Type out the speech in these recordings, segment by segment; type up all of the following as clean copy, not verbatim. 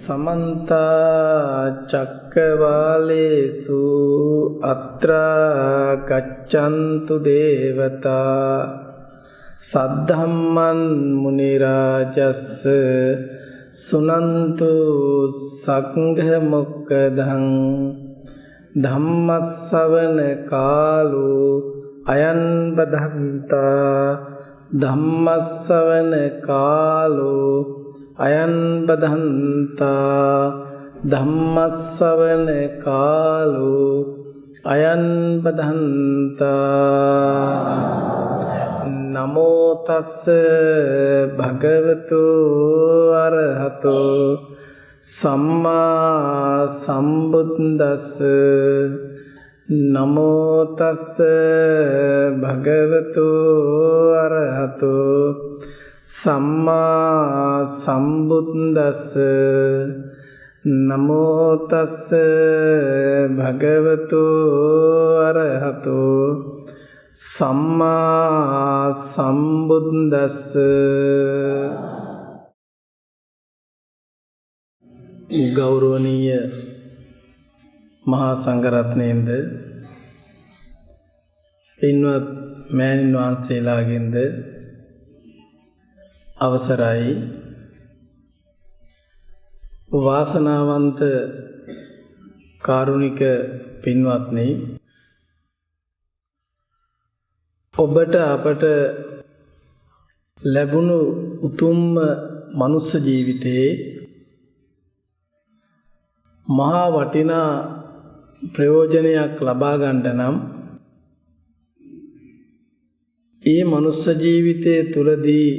समन्त चक्रवालेषु अत्र गच्छन्तु देवता सद्धम्मं मुनिराजस्स सुनन्तु संघमुक्खदं धम्मश्रवण कालो अयं बद्धन्ता धम्मश्रवण कालो अयं बद्धन्ता धम्मश्रवण कालो अयं बद्धन्ता नमो तस्स भगवतो अरहतो सम्मा संबुद्दस्स नमो तस्स भगवतो अरहतो सम्मा संबुद्दस्स नमो तस्स भगवतो अरहतो सम्मा संबुद्दस्स। गौरवनीय महासंඝරත්නයෙන්ද පින්වත් මෑණින් වහන්සේලාගෙන්ද අවසරයි. වාසනාවන්ත කාරුණික පින්වත්නි, ඔබට අපට ලැබුණු උතුම්ම මනුස්ස ජීවිතයේ මහා වටිනා ප්‍රයෝජනයක් ලබා ගන්න නම් ඒ මනුස්ස ජීවිතයේ තුලදී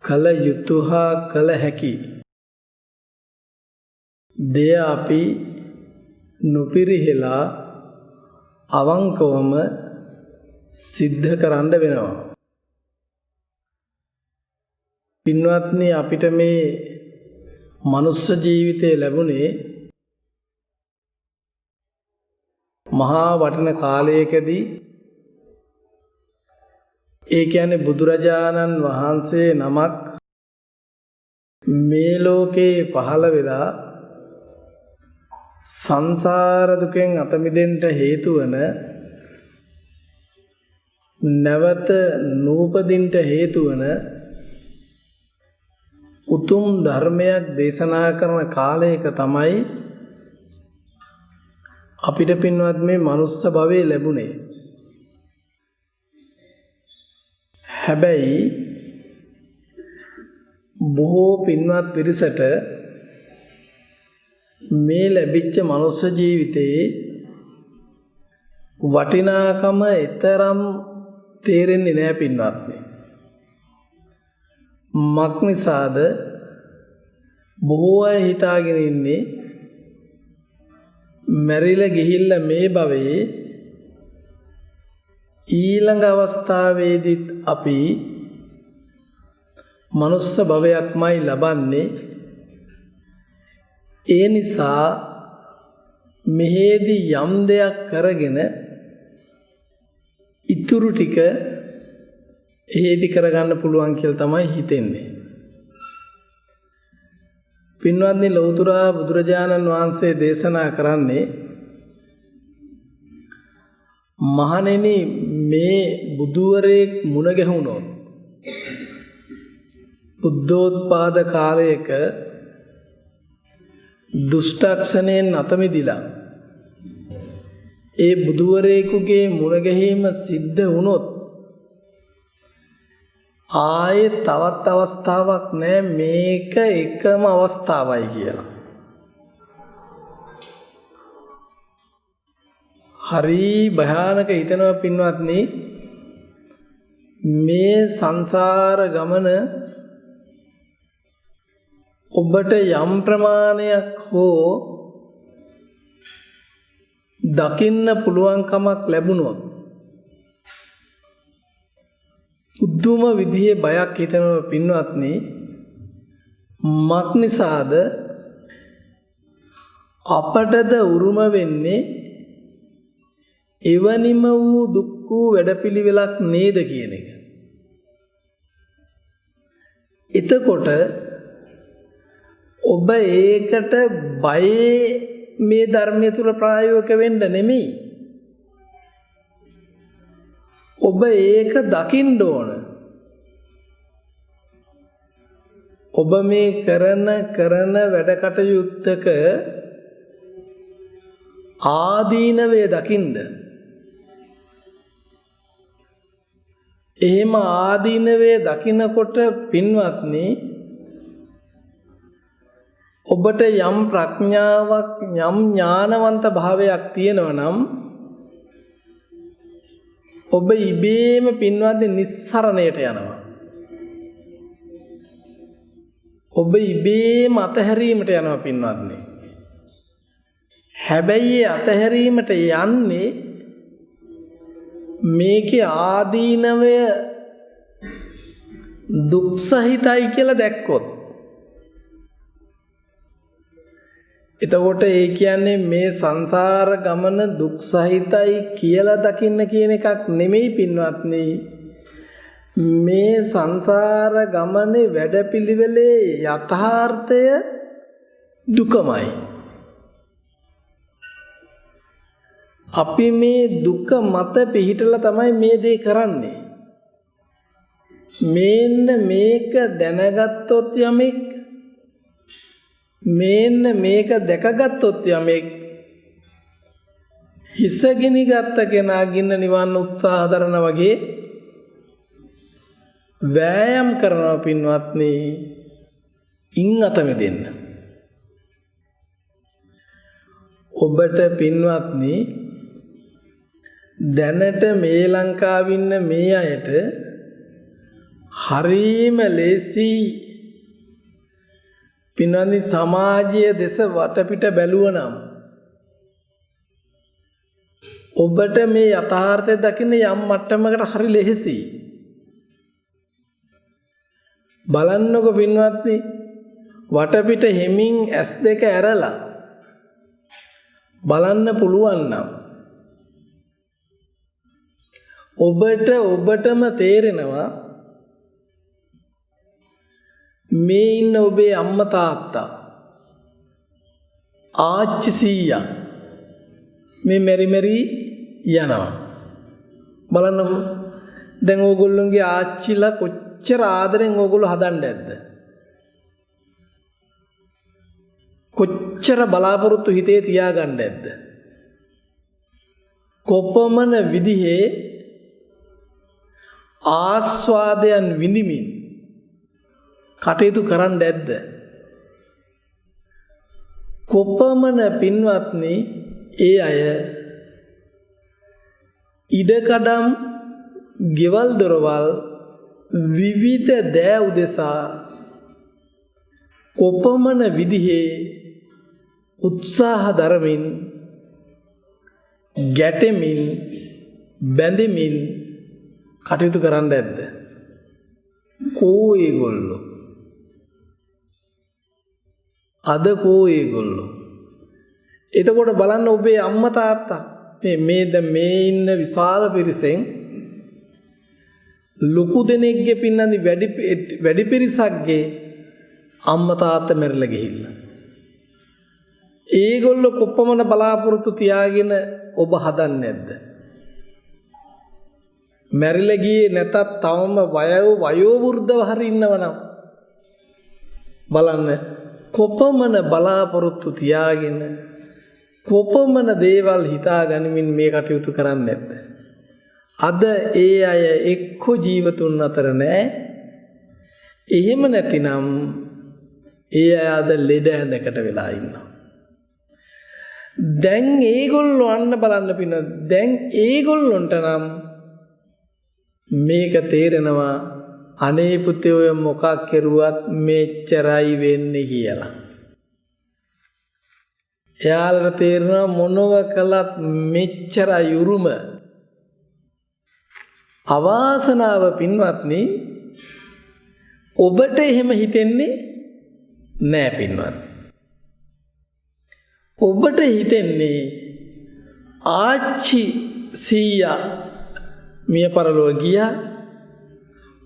කල යුතු හා කල හැකි දෙය අපි නොපිරිහෙලා අවංකවම සිද්ධ කරන්න වෙනවා. පින්වත්නි, අපිට මේ මනුස්ස ජීවිතය ලැබුණේ මහා වටින කාලයකදී. ඒ කියන්නේ බුදුරජාණන් වහන්සේ නමක් මේ ලෝකේ පහළ වෙලා සංසාර දුකෙන් අත මිදෙන්න හේතු වන, නැවත නූපදින්ට හේතු වන උතුම් ධර්මයක් දේශනා කරන කාලයක තමයි අපිට පින්වත් මේ මනුස්ස භවය ලැබුණේ. හැබැයි බොහෝ පින්වත් පිරිසට මේ ලැබිච්ච මනුස්ස ජීවිතයේ වටිනාකම ඊතරම් තේරෙන්නේ නැහැ පින්වත්නි. මක් නිසාද බොහෝ අය හිතාගෙන ඉන්නේ මැරිලා ගිහිල්ලා මේ භවයේ ඊළඟ අවස්ථාවේදීත් අපි මනුස්ස භවයක්මයි ලබන්නේ. ඒ නිසා මෙහෙදී යම් දෙයක් කරගෙන ඉතුරු ටික එහෙදි කරගන්න පුළුවන් කියලා තමයි හිතෙන්නේ. පින්වත්නි, ලෞතර බුදුරජාණන් වහන්සේ දේශනා කරන්නේ, මහණෙනි, මේ බුදුවරයෙක් මුණ ගැහුණොත් බුද්ධෝත්පාද කාලයක දුෂ්ටක්ෂණයෙන් අත මිදිලා ඒ බුදුවරයෙකුගේ මුණ ගැහිම සිද්ධ වුණොත් ආයේ තවත් අවස්ථාවක් නැහැ, මේක එකම අවස්ථාවයි කියලා. හරි භයානක හිතනවා පින්වත්නි. මේ සංසාර ගමන ඔබට යම් ප්‍රමාණයක් හෝ දකින්න පුළුවන්කමක් ලැබුණොත් උද්දුම විදිහේ බයක් හිතෙනවා පින්වත්නි. මක් නිසාද අපටද උරුම වෙන්නේ එවැනිම වූ දුක් වූ වැඩපිළිවෙලක් නේද කියන එක. එතකොට ඔබ ඒකට බය මේ ධර්මය තුල ප්‍රායෝගික වෙන්න නෙමෙයි. ඔබ ඒක දකින්න ඕන. ඔබ මේ කරන වැඩ කටයුත්තක ආදීනවේ දකින්න. එහෙම ආදීනවේ දකිනකොට පින්වත්නි ඔබට යම් ප්‍රඥාවක් යම් ඥානවන්ත භාවයක් තියෙනවා නම් ඔබ ඉබේම පින්වත්නි නිස්සරණයට යනවා. ඔබ ඉබේම අතහැරීමට යනවා පින්වත්නි. හැබැයි අතහැරීමට යන්නේ මේකේ ආදීනවය දුක් සහිතයි කියලා දැක්කොත්. එතකොට ඒ කියන්නේ මේ සංසාර ගමන දුක් සහිතයි කියලා දකින්න කියන එකක් නෙමෙයි පින්වත්නි. මේ සංසාර ගමනේ වැඩපිළිවෙලේ යථාර්ථය දුකමයි. අපි මේ දුක මත පිහිටලා තමයි මේ දේ කරන්නේ. මේන්න මේක දැනගත්තොත් යමෙක් මේන්න මේක දැකගත්තොත් යමෙක් හිසගිනි ගත්ත කෙනා ගින්න නිවන්න උත්සාහ දරන වගේ වෑයම් කරනවා පින්වත්නි ඉන් අත මෙදෙන්න. ඔබට පින්වත්නි දැනට මේ ලංකාවේ ඉන්න මේ අයට හරීම ලේසි පින්වත්නි සමාජයේ දෙස වටපිට බැලුවනම් ඔබට මේ යථාර්ථය දකින්න යම් මට්ටමකට හරි ලෙහෙසි. බලන්නකො පින්වත්නි වටපිට හිමින් S2 ඇරලා බලන්න පුළුවන් නම් ඔබටම තේරෙනවා මේ ඉන්න ඔබේ අම්මා තාත්තා ආච්චි සීයා මේ මෙරි යනවා. බලන්නකො දැන් ඕගොල්ලෝගේ ආච්චිලා කොච්චර ආදරෙන් ඕගොල්ලෝ හදන්නේ නැද්ද? කොච්චර බලාපොරොත්තු හිතේ තියාගන්නේ නැද්ද? කොපමණ විදිහේ ආස්වාදයන් විඳිමින් කටයුතු කරන්න ඇද්ද? කොපමණ පින්වත්නි ඒ අය ඉඩකඩම් ගෙවල් දොරවල් විවිධ දෑ උදෙසා කොපමණ විදිහේ උත්සාහ දරමින් ගැටෙමින් බැඳෙමින් කටයුතු කරන්න ඇද්ද? කෝ ඒගොල්ලෝ අද කෝ ඒගොල්ලෝ. එතකොට බලන්න ඔබේ අම්මා තාත්තා මේ ඉන්න විශාල පිරිසෙන් ලොකු දෙනෙක්ගේ පින්නන්දි වැඩි පිරිසක්ගේ අම්මා තාත්තා මැරිලා ගිහිල්ලා. ඒගොල්ලෝ කොපමණ බලාපොරොත්තු තියාගෙන ඔබ හදන්නේ නැද්ද? මැරිලා ගියේ නැතත් තවම වයෝ වෘද්ධව හරි ඉන්නවනම් බලන්න කොපමණ බලාපොරොත්තු තියාගෙන කොපමණ දේවල් හිතාගනිමින් මේ කටයුතු කරන්නේ නැද්ද? අද ඒ අය එක්ක ජීවතුන් අතර නැහැ. එහෙම නැතිනම් ඒ අය අද ලෙඩ හැඳකට වෙලා ඉන්නවා. දැන් ඒගොල්ලෝ අන්න බලන්න පින දැන් ඒගොල්ලොන්ට නම් මේක තේරෙනවා අනේ පුතේ ඔය මොකක් කෙරුවත් මෙච්චරයි වෙන්නේ කියලා. එයාලට තේරෙනවා මොනව කළත් මෙච්චරයි උරුම. අවාසනාව පින්වත්නි ඔබට එහෙම හිතෙන්නේ නෑ පින්වත්. ඔබට හිතෙන්නේ ආච්චි සීයා මිය පරලොව ගියා,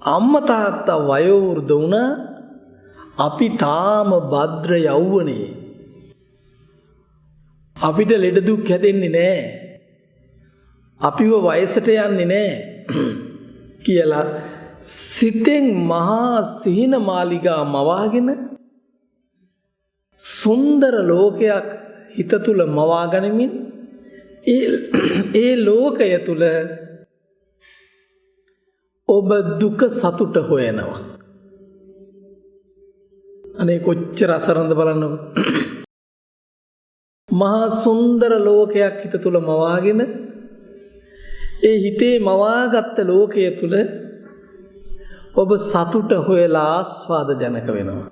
අම්මා තාත්තා වයෝ වෘද්ධ වුණා, අපි තාම භද්‍ර යෞවනේ. අපිට ලෙඩ දුක් හැදෙන්නේ නැහැ. අපිව වයසට යන්නේ නැහැ කියලා සිතෙන් මහා සිහින මාලිගා මවාගෙන සුන්දර ලෝකයක් හිත තුල මවා ගනිමින් ඒ ලෝකය තුල ඔබ දුක සතුට හොයනවා. අනේ කොච්චර අසරණද බලන්නකො. මහා සුන්දර ලෝකයක් හිත තුල මවාගෙන ඒ හිතේ මවාගත්ත ලෝකය තුල ඔබ සතුට හොයලා ආස්වාද ජනක වෙනවා.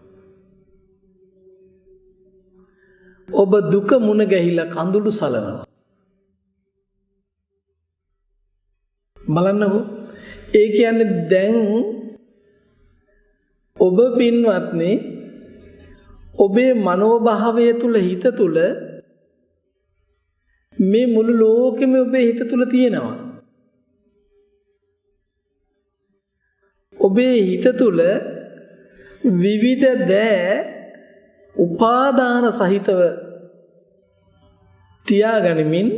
ඔබ දුක මුණ ගැහිලා කඳුළු සලනවා. බලන්නකෝ. ඒ කියන්නේ දැන් ඔබ පින්වත්නි ඔබේ මනෝභාවය තුල හිත තුල මේ මුළු ලෝකෙම ඔබේ හිත තුල තියෙනවා. ඔබේ හිත තුල විවිධ දෑ උපාදාන සහිතව තියාගනිමින්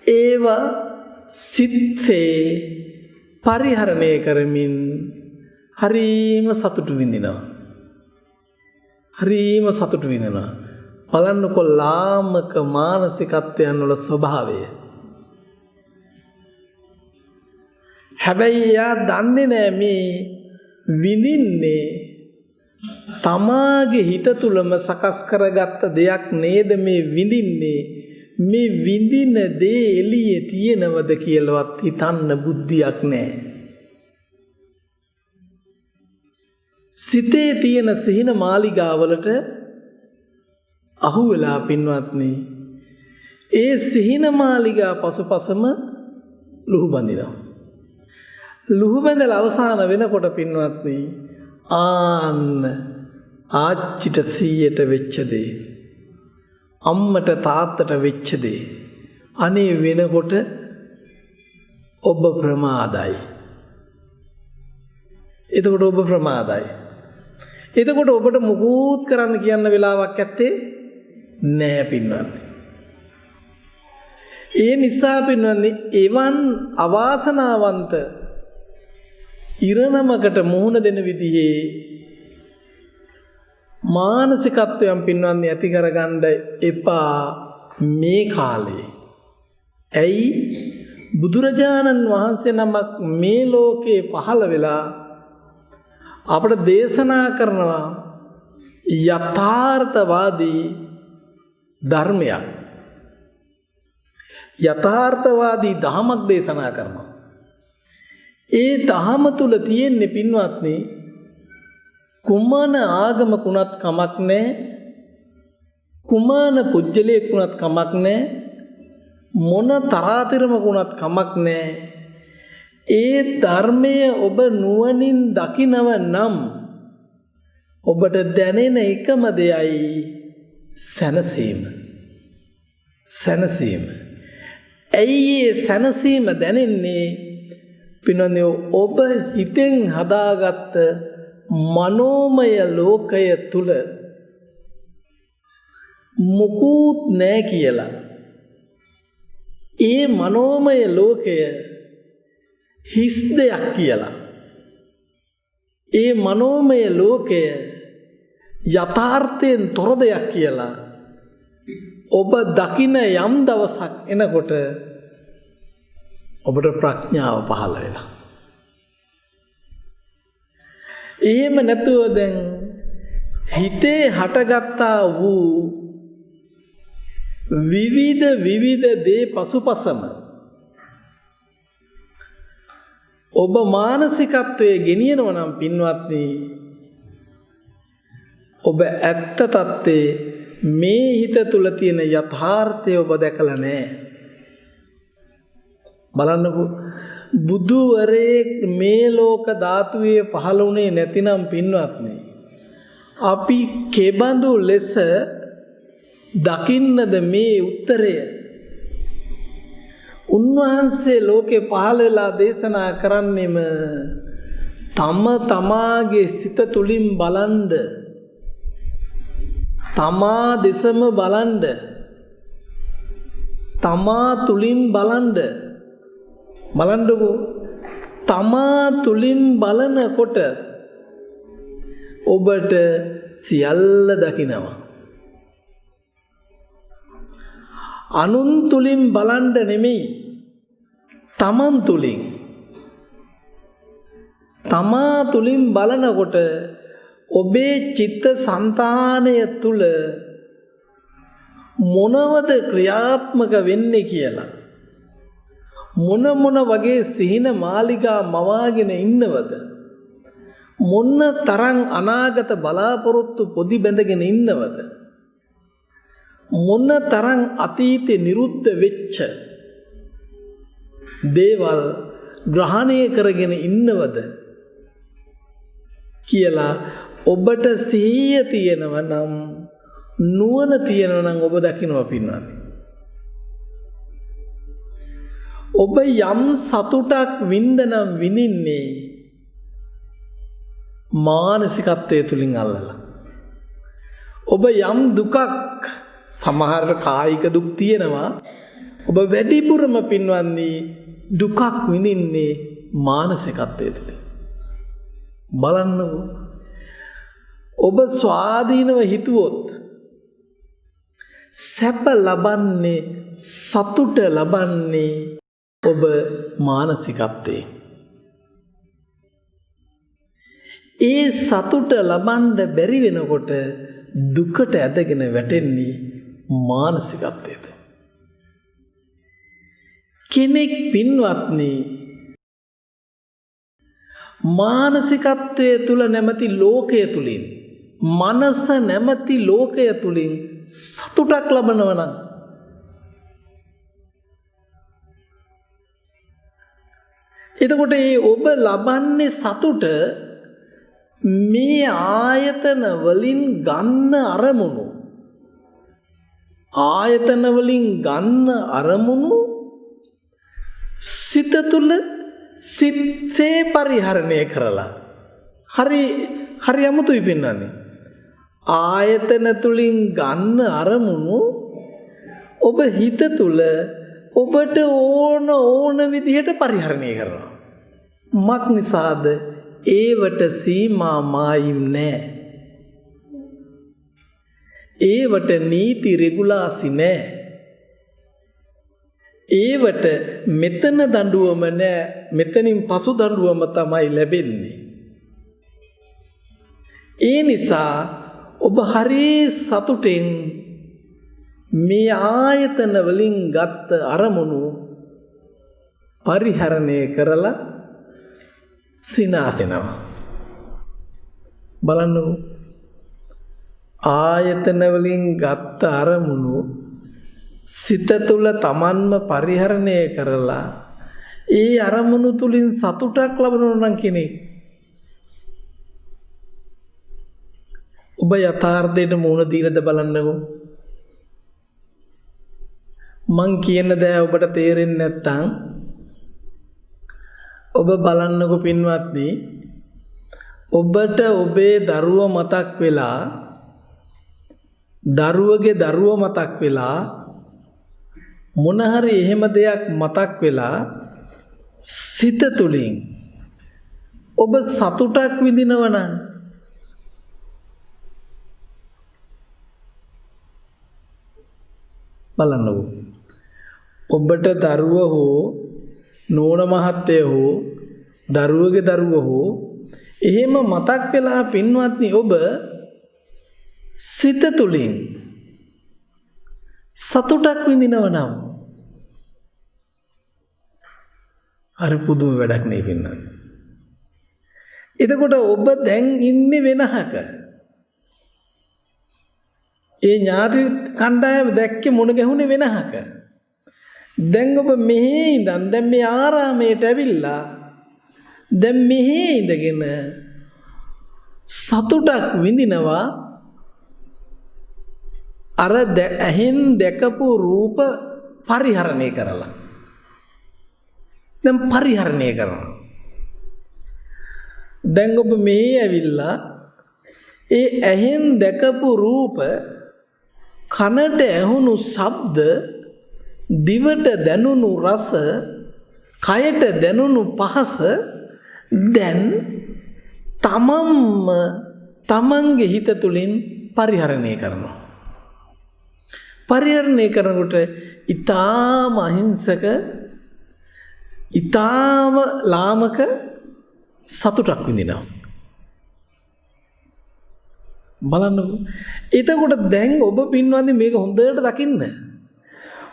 ඒවා සිත්සේ පරිහරණය කරමින් හරීම සතුටු විඳිනවා. හරීම සතුටු විඳිනවා. බලන්නකො ලාමක මානසිකත්වයන් වල ස්වභාවය. හැබැයි එයා දන්නේ නැහැ මේ විඳින්නේ තමාගේ හිත තුලම සකස් කරගත්ත දෙයක් නේද මේ විඳින්නේ. මේ විඳින දේ එළියේ තියෙනවද කියලාවත් හිතන්න බුද්ධියක් නැහැ. සිතේ තියෙන සිහින මාලිගාවලට අහු වෙලා පින්වත්නි ඒ සිහින මාලිගා පසුපසම ලුහු බඳිනවා. ලුහු බඳලා අවසාන වෙනකොට පින්වත්නි ආන්න ආච්චිට සීයට වෙච්ච දේ අම්මට තාත්තට වෙච්ච දේ අනේ වෙනකොට ඔබ ප්‍රමාදයි. එතකොට ඔබ ප්‍රමාදයි. එතකොට ඔබට මුකුත් කරන්න කියන්න වෙලාවක් ඇත්තේ නෑ පින්වත්නි. ඒ නිසා පින්වත්නි එවන් අවාසනාවන්ත ඉරණමකට මුහුණ දෙන විදිහේ මානසිකත්වයන් පින්වත්නි ඇති කරගන්න එපා මේ කාලේ. ඇයි බුදුරජාණන් වහන්සේ නමක් මේ ලෝකේ පහළ වෙලා අපට දේශනා කරනවා යථාර්ථවාදී ධර්මයක්. යථාර්ථවාදී ධමයක් දේශනා කරනවා. ඒ ධම තුල තියෙන්නේ පින්වත්නි කුමන ආගමකුණත් කමක් නැහැ. කුමන පුජ්‍යලයකුණත් කමක් නැහැ. මොන තරාතිරමකුණත් කමක් නැහැ. ඒ ධර්මය ඔබ නුවණින් දකිනව නම් ඔබට දැනෙන එකම දෙයයි සැනසීම. සැනසීම. ඇයි ඒ සැනසීම දැනෙන්නේ? පින්වත්නි ඔබ හිතෙන් හදාගත්ත මනෝමය ලෝකය තුල මුකුත් නැහැ කියලා. ඒ මනෝමය ලෝකය හිස් දෙයක් කියලා. ඒ මනෝමය ලෝකය යථාර්ථයෙන් තොර දෙයක් කියලා ඔබ දකින යම් දවසක් එනකොට ඔබට ප්‍රඥාව පහළ වෙනවා. එහෙම නැතුව දැන් හිතේ හටගත්තා වූ විවිධ දේ පසුපසම ඔබ මානසිකත්වයේ ගෙනියනවා නම් පින්වත්නි ඔබ ඇත්ත තත්ත්වේ මේ හිත තුල තියෙන යථාර්ථය ඔබ දැකලා නැහැ. බලන්නකෝ බුදුවරේ මේ ලෝක ධාතුවේ පහළ වුණේ නැතිනම් පින්වත්නි අපි කෙබඳු ලෙස දකින්නද මේ උත්තරය? උන්වහන්සේ ලෝකේ පහළ වෙලා දේශනා කරන්නෙම තම තමාගේ සිත තුලින් බලන්ඩ, තමා දෙසම බලන්ඩ, තමා තුලින් බලන්ඩ. බලන්නකෝ, තමා තුලින් බලනකොට ඔබට සියල්ල දකිනවා. අනුන් තුලින් බලන්ඩ නෙමෙයි, තමන් තුලින්. තමා තුලින් බලනකොට ඔබේ චිත්ත සංතානය තුල මොනවද ක්‍රියාත්මක වෙන්නේ කියලා, මොන වගේ සිහින මාලිගා මවාගෙන ඉන්නවද, මොන තරම් අනාගත බලාපොරොත්තු පොදි බැඳගෙන ඉන්නවද, මොන තරම් අතීතේ නිරුද්ධ වෙච්ච දේවල් ග්‍රහණය කරගෙන ඉන්නවද කියලා ඔබට සිහිය තියෙනවා නම්, නුවණ තියෙනවා නම් ඔබ දකිනවා පින්වත්නි. ඔබ යම් සතුටක් වින්දනම් විඳින්නේ මානසිකත්වයේ තුලින් අල්ලලා. ඔබ යම් දුකක්, සමහර කායික දුක් තියෙනවා, ඔබ වැඩිපුරම පින්වත්නි දුකක් විඳින්නේ මානසිකත්වයේ තුලින්. බලන්නකෝ, ඔබ ස්වාධීනව හිතුවොත් සැප ලබන්නේ, සතුට ලබන්නේ ඔබ මානසිකත්වයේ. ඒ සතුට ලබන්න බැරි වෙනකොට දුකට ඇදගෙන වැටෙන්නේ මානසිකත්වයට. කෙනෙක් පින්වත්නි මානසිකත්වයේ තුල නැමැති ලෝකයේ තුලින්, මනස නැමැති ලෝකයේ තුලින් සතුටක් ලබනවා නම්, එතකොට ඒ ඔබ ලබන්නේ සතුට මේ ආයතන වලින් ගන්න අරමුණු, ආයතන වලින් ගන්න අරමුණු සිත තුල සිතේ පරිහරණය කරලා, හරි අමුතුයි පින්නන්නේ. ආයතන තුලින් ගන්න අරමුණු ඔබ හිත තුල ඔබට ඕන විදිහට පරිහරණය කරනවා. මක් නිසාද? ඒවට සීමා මායිම් නැහැ. ඒවට නීති රෙගුලාසි නැහැ. ඒවට මෙතන දඬුවම නැහැ, මෙතනින් පසු දඬුවම තමයි ලැබෙන්නේ. ඒ නිසා ඔබ හරි සතුටෙන් මේ ආයතන වලින් ගත්ත අරමුණු පරිහරණය කරලා සිනාසෙනවා. බලන්නකෝ, ආයතන වලින් ගත්ත අරමුණු සිත තුළ තමන්ම පරිහරණය කරලා ඒ අරමුණු තුලින් සතුටක් ලබනවා නම් කෙනෙක්, ඔබ යථාර්ථයට මුහුණ දීලාද බලන්නකෝ. මං කියන දේ ඔබට තේරෙන්නේ නැත්නම් ඔබ බලන්නකෝ පින්වත්නි, ඔබට ඔබේ දරුව මතක් වෙලා, දරුවගේ දරුව මතක් වෙලා, මොන හරි එහෙම දෙයක් මතක් වෙලා සිත තුලින් ඔබ සතුටක් විඳිනවා නම්, බලන්නකෝ, ඔබට දරුව හෝ නෝන මහත්තය හෝ දරුවගේ දරුව හෝ එහෙම මතක් වෙලා පින්වත්නි ඔබ සිත තුලින් සතුටක් විඳිනවා නම්, හරි පුදුම වැඩක් නේ පින්නත්. එතකොට ඔබ දැන් ඉන්නේ වෙනහක. ඒ ඥාති කණ්ඩායම දැක්කේ මොන ගැහුනේ වෙනහක. දැන් ඔබ මෙහි ඉඳන් දැන් මේ ආරාමයට ඇවිල්ලා දැන් මෙහි ඉඳගෙන සතුටක් විඳිනවා. අර ඇහෙන් දැකපු රූප පරිහරණය කරලා. දැන් පරිහරණය කරනවා. දැන් ඔබ මෙහි ඇවිල්ලා ඒ ඇහෙන් දැකපු රූප, කනට ඇහුණු ශබ්ද, දිවට දැනුණු රස, කයට දැනුණු පහස දැන් තමන්ගේ හිත තුළින් පරිහරණය කරනවා. පරිහරණය කරනකොට ඊටාම අහිංසක, ඊටාම ලාමක සතුටක් විඳිනවා. බලන්න. එතකොට දැන් ඔබ පින්වන්දි මේක හොඳට දකින්න.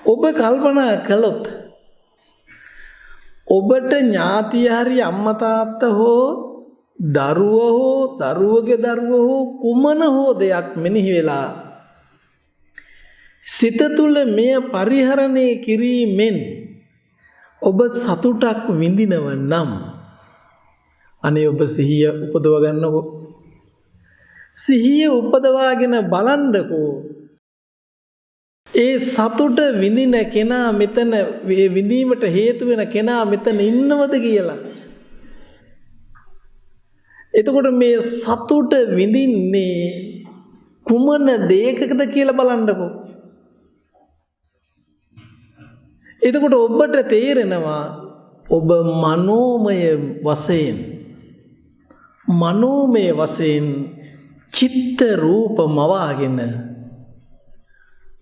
ඔබ කල්පනා කළොත් ඔබට ඥාතිය හරි අම්මා තාත්තා හෝ දරුවා හෝ දරුවගේ දරුවා හෝ කුමන හෝ දෙයක් මෙනෙහි වෙලා සිත තුළ මෙය පරිහරණය කිරීමෙන් ඔබ සතුටක් විඳිනව නම් අනේ ඔබ සිහිය උපදව ගන්නකෝ. සිහිය උපදවාගෙන බලන්නකෝ ඒ සතුට විඳින කෙනා මෙතන, විඳීමට හේතු වෙන කෙනා මෙතන ඉන්නවද කියලා. එතකොට මේ සතුට විඳින්නේ කුමන දෙයකද කියලා බලන්නකෝ. එතකොට ඔබට තේරෙනවා ඔබ මනෝමය වශයෙන් චිත්ත රූප මවාගෙන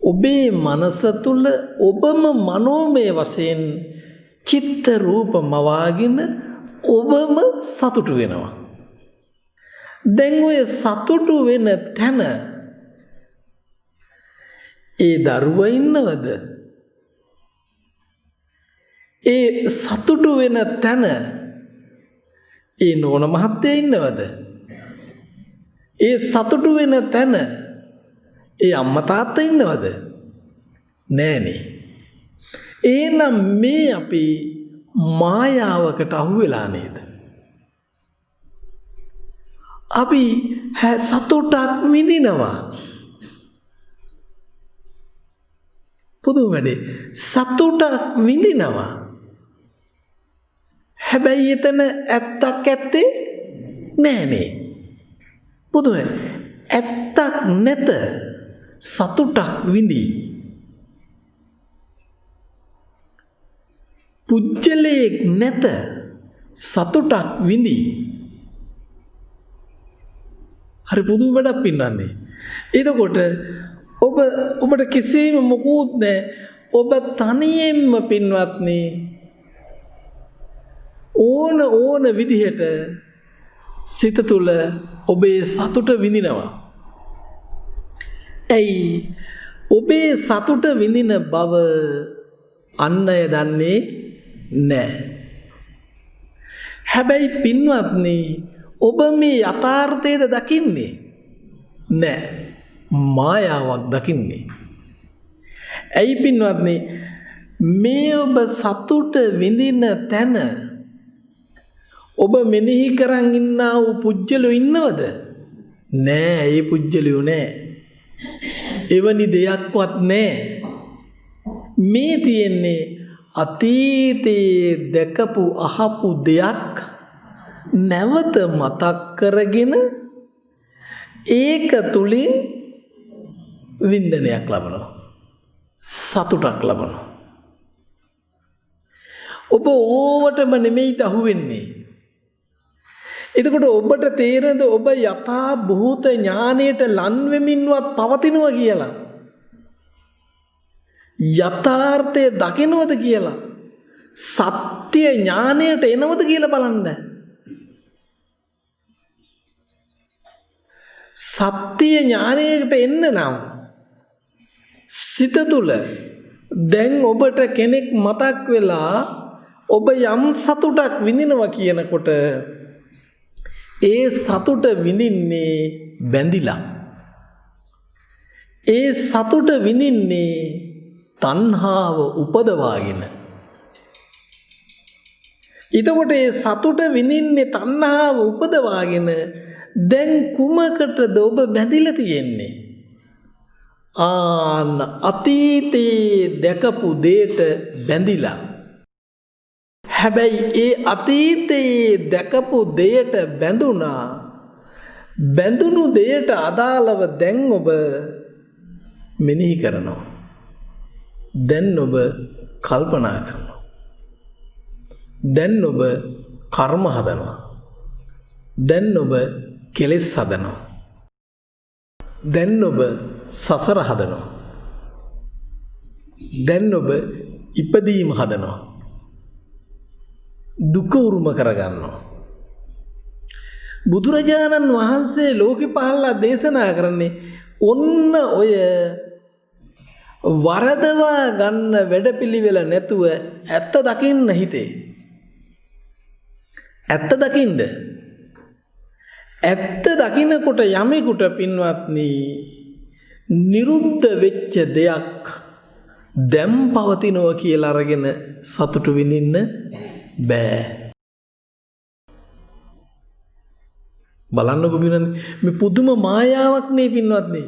ඔබේ මනස තුල ඔබම මනෝමය වශයෙන් චිත්ත රූප මවාගෙන ඔබම සතුටු වෙනවා. දැන් ඔය සතුටු වෙන තැන ඒ දරුවා ඉන්නවද? ඒ සතුටු වෙන තැන ඒ නෝන මහත්තයා ඉන්නවද? ඒ සතුටු වෙන තැන ඒ අම්මා තාත්තා ඉන්නවද? නෑනේ. එහෙනම් මේ අපි මායාවකට අහු වෙලා නේද? අපි සතුටක් විඳිනවා. පුදුම වැඩේ. සතුටක් විඳිනවා. හැබැයි එතන ඇත්තක් ඇත්තේ නෑනේ. පුදුම. ඇත්තක් නැත සතුටක් විඳී. පුජ්‍යලයක් නැත සතුටක් විඳී. හරි පුදුම වැඩක් පින්නන්නේ. එතකොට ඔබට කිසිම මොකුත් නැහැ. ඔබ තනියෙන්ම පින්වත්නි ඕන විදිහට සිත තුළ ඔබේ සතුට විඳිනවා. ඇයි ඔබේ සතුට විඳින බව අන් අය දන්නේ නැහැ. හැබැයි පින්වත්නි ඔබ මේ යථාර්ථයද දකින්නේ නැහැ. මායාවක් දකින්නේ. ඇයි පින්වත්නි මේ ඔබ සතුට විඳින තැන ඔබ මෙනෙහි කරන් ඉන්නා වූ පුජ්‍යලෝ ඉන්නවද? නෑ, ඒ පුජ්‍යලෝ නෑ. එවැනි දෙයක්වත් නෑ. මේ තියෙන්නේ අතීතයේ දැකපු අහපු දෙයක් නැවත මතක් කරගෙන ඒක තුලින් වින්දනයක් ලබනවා. සතුටක් ලබනවා. ඔබ ඕවටම නෙමෙයි අහුවෙන්නේ. එතකොට ඔබට තේරෙනද ඔබ යථා භූත ඥානයට ලන් වෙමින්වත් පවතිනවා කියලා? යථාර්ථය දකිනවද කියලා? සත්‍ය ඥානයට එනවද කියලා බලන්න. සත්‍ය ඥානයට එන්න නම් සිත තුළ දැන් ඔබට කෙනෙක් මතක් වෙලා ඔබ යම් සතුටක් විඳිනවා කියනකොට ඒ සතුට විඳින්නේ බැඳිලා. ඒ සතුට විඳින්නේ තණ්හාව උපදවාගෙන. එතකොට ඒ සතුට විඳින්නේ තණ්හාව උපදවාගෙන දැන් කුමකටද ඔබ බැඳිලා තියෙන්නේ? අතීතේ දැකපු දෙයට බැඳිලා. හැබැයි ඒ අතීතයේ දැකපු දෙයට බැඳුනා. බැඳුණු දෙයට අදාළව දැන් ඔබ මෙනෙහි කරනවා. දැන් ඔබ කල්පනා කරනවා. දැන් ඔබ කර්ම හදනවා. දැන් ඔබ කෙලෙස් හදනවා. දැන් ඔබ සසර හදනවා. දැන් ඔබ ඉපදීම හදනවා. දුක උරුම කරගන්නවා. බුදුරජාණන් වහන්සේ ලෝකෙ පහළලා දේශනා කරන්නේ ඔන්න ඔය වරදවා ගන්න වැඩපිළිවෙල නැතුව ඇත්ත දකින්න හිතේ. ඇත්ත දකින්න. ඇත්ත දකින්නකොට යමෙකුට පින්වත්නි නිරුද්ධ වෙච්ච දෙයක් දැන් පවතිනවා කියලා අරගෙන සතුටු විඳින්න බෑ. බලන්නකො මේ පුදුම මායාවක් නේ පින්වත්නි.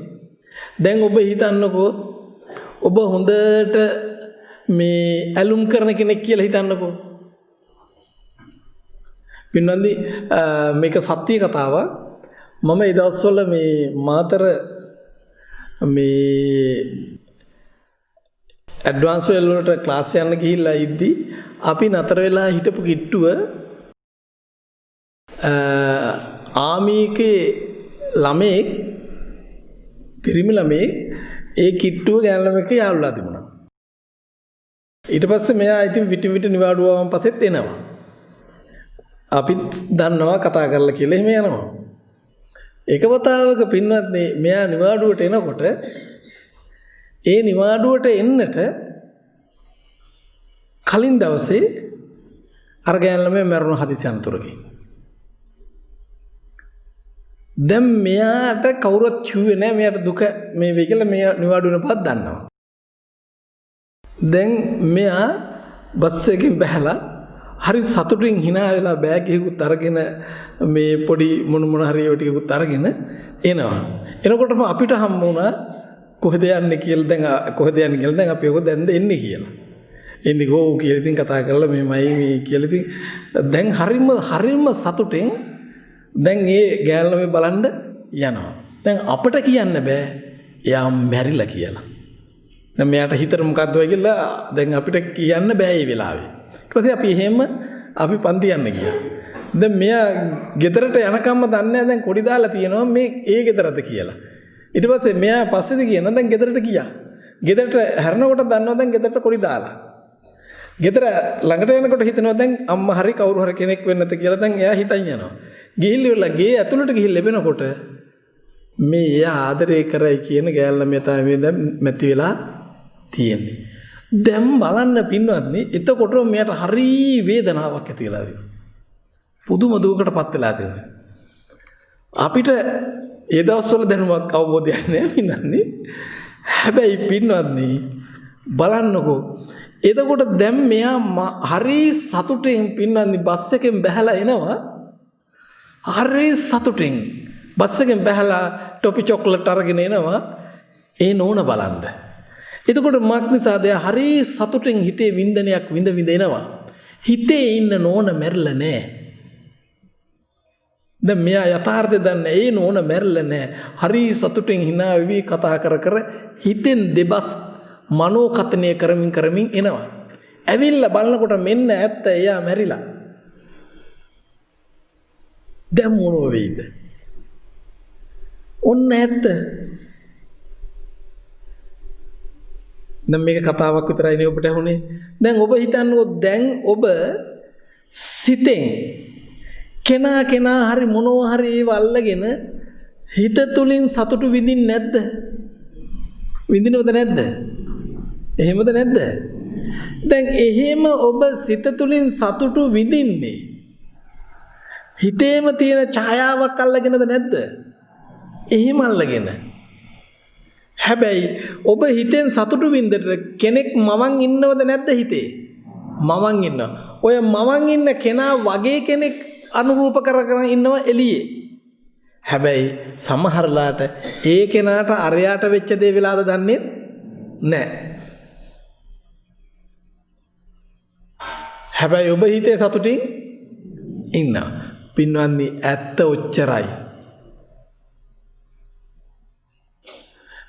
දැන් ඔබ හිතන්නකෝ ඔබ හොඳට මේ ඇලුම් කරන කෙනෙක් කියලා හිතන්නකෝ. පින්වත්නි මේක සත්‍ය කතාවක්. මම ඒ දවස්වල මේ මාතර මේ ඇඩ්වාන්ස් වලට ක්ලාස් යන්න ගිහිල්ලා ඉද්දි අපි නතර වෙලා හිටපු කිට්ටුව ආමීකේ ළමෙක් පිරිමි ළමෙක් ඒ කිට්ටුව ගෑනු ළමෙක් යාළුලා තිබුණා. ඊට පස්සේ මෙයා ඉතින් විටින් විට නිවාඩුවම පස්සෙත් එනවා. අපිත් දන්නවා කතා කරලා කියලා එහෙම යනවා. එක වතාවක පින්වත්නි මෙයා නිවාඩුවට එනකොට ඒ නිවාඩුවට එන්නට කලින් දවසේ අර ගෑනු ළමයා මැරුණ හදිසි අනතුරකින්. දැන් මෙයාට කවුරුත් කිව්වේ නැහැ මෙයාට දුක මේ වෙයි කියලා. මෙයා නිවාඩු වෙන පත් දන්නවා. දැන් මෙයා බස් එකකින් බැහැලා හරි සතුටින් hina වෙලා බෑග් එකකුත් අරගෙන මේ පොඩි මොන හරි ඒවා ටිකකුත් අරගෙන එනවා. එනකොටම අපිට හම්බ වුණා කොහෙද යන්නේ කියලා. දැන් කොහෙද යන්නේ කියලා දැන් අපි ඔක දැන්ද එන්නේ කියලා. එන්නේ ගෝ කියලා ඉතින් කතා කරලා මේමයි මේ කියලා ඉතින් දැන් හරිම සතුටින් දැන් ඒ ගෑනු ළමයි බලන්න යනවා. දැන් අපිට කියන්න බෑ එයා මැරිලා කියලා. දැන් මෙයාට හිතට මොකද්ද වෙයි කියලා දැන් අපිට කියන්න බෑ මේ වෙලාවේ. ඊට පස්සේ අපි එහෙම අපි පන්ති යන්න ගියා. දැන් මෙයා ගෙදරට යනකම්ම දන්නේ නැහැ දැන් කොඩි දාලා තියෙනවා මේ ඒ ගෙදරද කියලා. ඊට පස්සේ මෙයා පස්සේද කියනවා දැන් ගෙදරට ගියා. ගෙදරට හැරෙනකොට දන්නවා දැන් ගෙදරට කොඩි දාලා. ගෙදර ළඟට යනකොට හිතනවා දැන් අම්මා හරි කවුරු හරි කෙනෙක් වෙන්නත් කියලා දැන් එයා හිතන් යනවා. ගිහිල්ලා ගේ ඇතුළට ගිහිල්ලා ලැබෙනකොට මේ එයා ආදරය කරයි කියන ගෑල්ල මේ තමයි දැන් මැති වෙලා තියෙන්නේ. දැන් බලන්න පින්වත්නි එතකොට මෙයාට හරි වේදනාවක් ඇති වෙලා තියෙනවා. පුදුම දුකකටපත් වෙලා තියෙනවා. අපිට ඒ දවස්වල දැනුමක් අවබෝධයක් නැහැ පින්වත්නි. හැබැයි පින්වත්නි බලන්නකෝ එතකොට දැන් මෙයා හරි සතුටින් පින්වත්නි බස් එකෙන් බැහැලා එනවා. හරි සතුටින් බස් එකෙන් බැහැලා ටොපි චොක්ලට් අරගෙන එනවා ඒ නෝන බලන්න. එතකොට මක් නිසාද හරි සතුටින් හිතේ වින්දනයක් විඳ එනවා. හිතේ ඉන්න නෝන මැරිලා නැහැ. දැන් මෙයා යථාර්ථය දන්නේ ඒ නෝන මැරිලා නැහැ. හරි සතුටින් hina වෙවි කතා කර හිතෙන් දෙබස් මනෝකතනය කරමින් එනවා. ඇවිල්ලා බලනකොට මෙන්න ඇත්ත එයා මැරිලා. දැන් මොනව වෙයිද? ඔන්න ඇත්ත. දැන් මේක කතාවක් විතරයි නේ ඔබට ඇහුනේ. දැන් ඔබ හිතන්නකෝ දැන් ඔබ සිතෙන් කෙනා හරි මොනවා හරි ඒව අල්ලගෙන හිත තුලින් සතුටු විඳින්නේ නැද්ද? විඳිනවද නැද්ද? එහෙමද නැද්ද? දැන් එහෙම ඔබ සිත තුලින් සතුටු විඳින්නේ හිතේම තියෙන ඡායාවක් අල්ලගෙනද නැද්ද? එහෙම අල්ලගෙන. හැබැයි ඔබ හිතෙන් සතුටු විඳින්න කෙනෙක් මවන් ඉන්නවද නැද්ද හිතේ? මවන් ඉන්නවා. ඔය මවන් ඉන්න කෙනා වගේ කෙනෙක් අනුරූප කරගෙන ඉන්නවා එළියේ. හැබැයි සමහරලාට ඒ කෙනාට අරයාට වෙච්ච දේ වෙලාද දන්නේ නැහැ. හැබැයි ඔබ හිතේ සතුටින් ඉන්නවා. පින්වත්නි ඇත්ත ඔච්චරයි.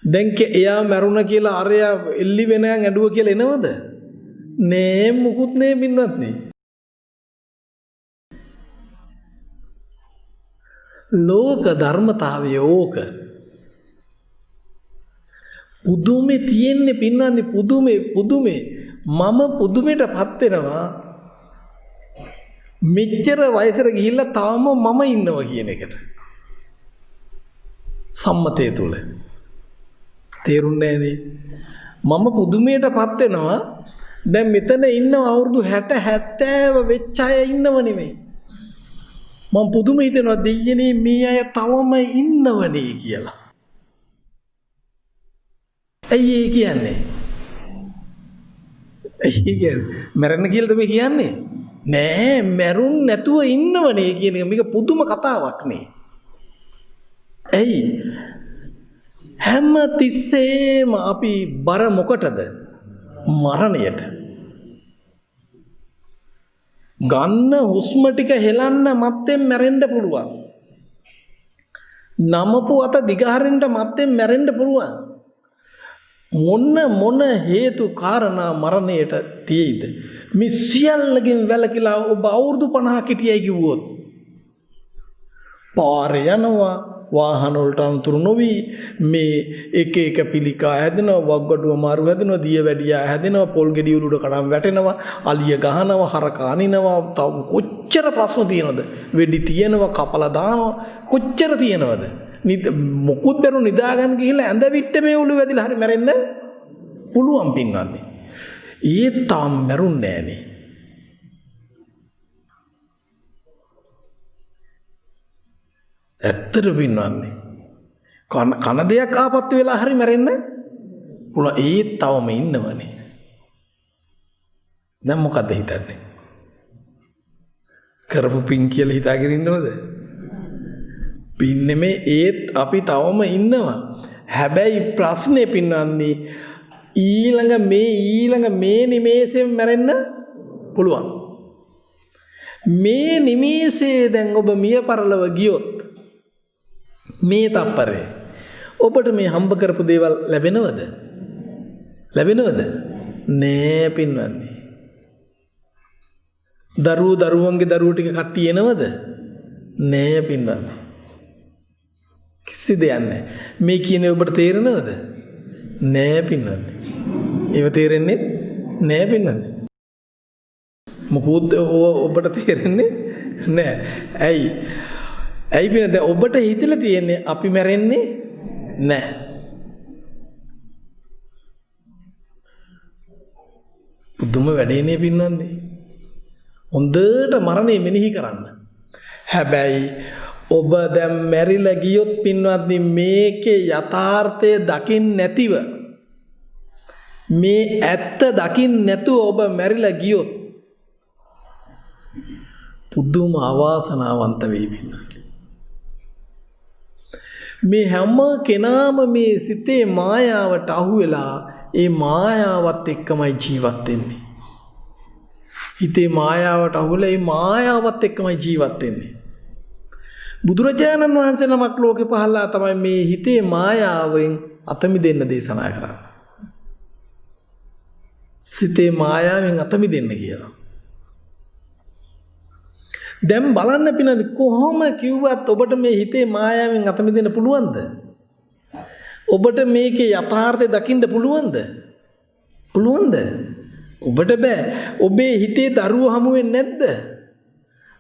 දැන් එයා මැරුණ කියලා අරයා එල්ලි වෙනයන් ඇඬුව කියලා එනවද? නෑ මුකුත් නේ පින්වත්නි. ලෝක ධර්මතාවය ඕක. පුදුමේ තියෙන්නේ පින්වත්නි පුදුමේ මම පුදුමේටපත් වෙනවා. මෙච්චර වයසට ගිහිල්ලා තාම මම ඉන්නවා කියන එකට. සම්මතය තුල. තේරුන්නේ නෑනේ. මම පුදුමයටපත් වෙනවා. දැන් මෙතන ඉන්නව අවුරුදු 60 70 වෙච්ච අය ඉන්නව නෙමෙයි. මම පුදුම හිතෙනවා දෙයියනේ මේ අය තවම ඉන්නවනේ කියලා. ඇයි ඒ කියන්නේ? මැරෙන්න කියලා තමයි කියන්නේ. නෑ මැරුන් නැතුව ඉන්නවනේ කියන එක මේක පුදුම කතාවක් නේ. ඇයි? හැම තිස්සෙම අපි බර මොකටද? මරණයට. ගන්න හුස්ම ටික හෙලන්න මත්තෙන් මැරෙන්න පුළුවන්. නමපු අත දිගහරින්න මත්තෙන් මැරෙන්න පුළුවන්. මොන හේතු කාරණා මරණයට තියෙයිද? මේ සියල්ලකින් වැළකීලා ඔබ අවුරුදු 50 හිටියයි කිව්වොත් පාරේ යනවා වාහන වලට අනුතුරු නොවි මේ එක පිළිකා හැදෙනවා වග්ගඩුව මාරු හැදෙනවා දිය වැඩියා හැදෙනවා පොල් ගෙඩි උඩට කඩම් වැටෙනවා අලිය ගහනවා හරකා අනිනවා තව කොච්චර ප්‍රශ්න තියෙනවද? වෙඩි තියෙනවා කපලා දානවා කොච්චර තියෙනවද? මොකුත් බැරු නිදා ගන්න ගිහිල්ලා ඇඳ විට්ට මේ උළු වැදිලා හරි මැරෙන්න පුළුවන් පින්වත්නි. ඒ තාම මැරුන්නේ නෑනේ. ඇත්තට පින්වත්නි. කන දෙයක් ආපත්තු වෙලා හරි මැරෙන්න පුළුවන්. ඒ තවම ඉන්නවනේ. දැන් මොකද්ද හිතන්නේ? කරපු පින් කියලා හිතාගෙන ඉන්නවද? පින් නෙමේ ඒත් අපි තවම ඉන්නවා. හැබැයි ප්‍රශ්නේ පින්වත්නි ඊළඟ මේ නිමේෂයෙන් මැරෙන්න පුළුවන්. මේ නිමේෂයේ දැන් ඔබ මිය පරලව ගියොත් මේ තප්පරේ ඔබට මේ හම්බ කරපු දේවල් ලැබෙනවද? නෑ පින්වත්නි. දරුවන්ගේ දරුවෝ ටික කට්ටිය එනවද? නෑ පින්වත්නි. කිසි දෙයක් නැහැ. මේ කියන්නේ ඔබට තේරෙනවද? නෑ පින්වත්නි. ඒව තේරෙන්නේ නෑ පින්වත්නි. මොකද ඔබට තේරෙන්නේ නෑ. ඇයි පින්වත්නි? දැන් ඔබට හිතලා තියෙන්නේ අපි මැරෙන්නේ නෑ. පුදුම වැඩේනේ පින්වත්නි. හොඳට මරණය මෙනෙහි කරන්න. හැබැයි ඔබ දැන් මැරිලා ගියොත් පින්වත්නි මේකේ යථාර්ථය දකින්න නැතිව මේ ඇත්ත දකින්න නැතුව ඔබ මැරිලා ගියොත් පුදුම අවාසනාවන්ත වෙයි පින්වත්නි. මේ හැම කෙනාම මේ සිතේ මායාවට අහු වෙලා ඒ මායාවත් එක්කමයි ජීවත් වෙන්නේ. හිතේ මායාවට අහු වෙලා ඒ මායාවත් එක්කමයි ජීවත් වෙන්නේ. බුදුරජාණන් වහන්සේ නමක් ලෝකේ පහළලා තමයි මේ හිතේ මායාවෙන් අත මිදෙන්න දේශනා කරන්නේ. සිතේ මායාවෙන් අත මිදෙන්න කියලා. දැන් බලන්න පිනනි කොහොම කිව්වත් ඔබට මේ හිතේ මායාවෙන් අත මිදෙන්න පුළුවන්ද? ඔබට මේකේ යථාර්ථය දකින්න පුළුවන්ද? ඔබට බෑ. ඔබේ හිතේ දරුවෝ හමු වෙන්නේ නැද්ද?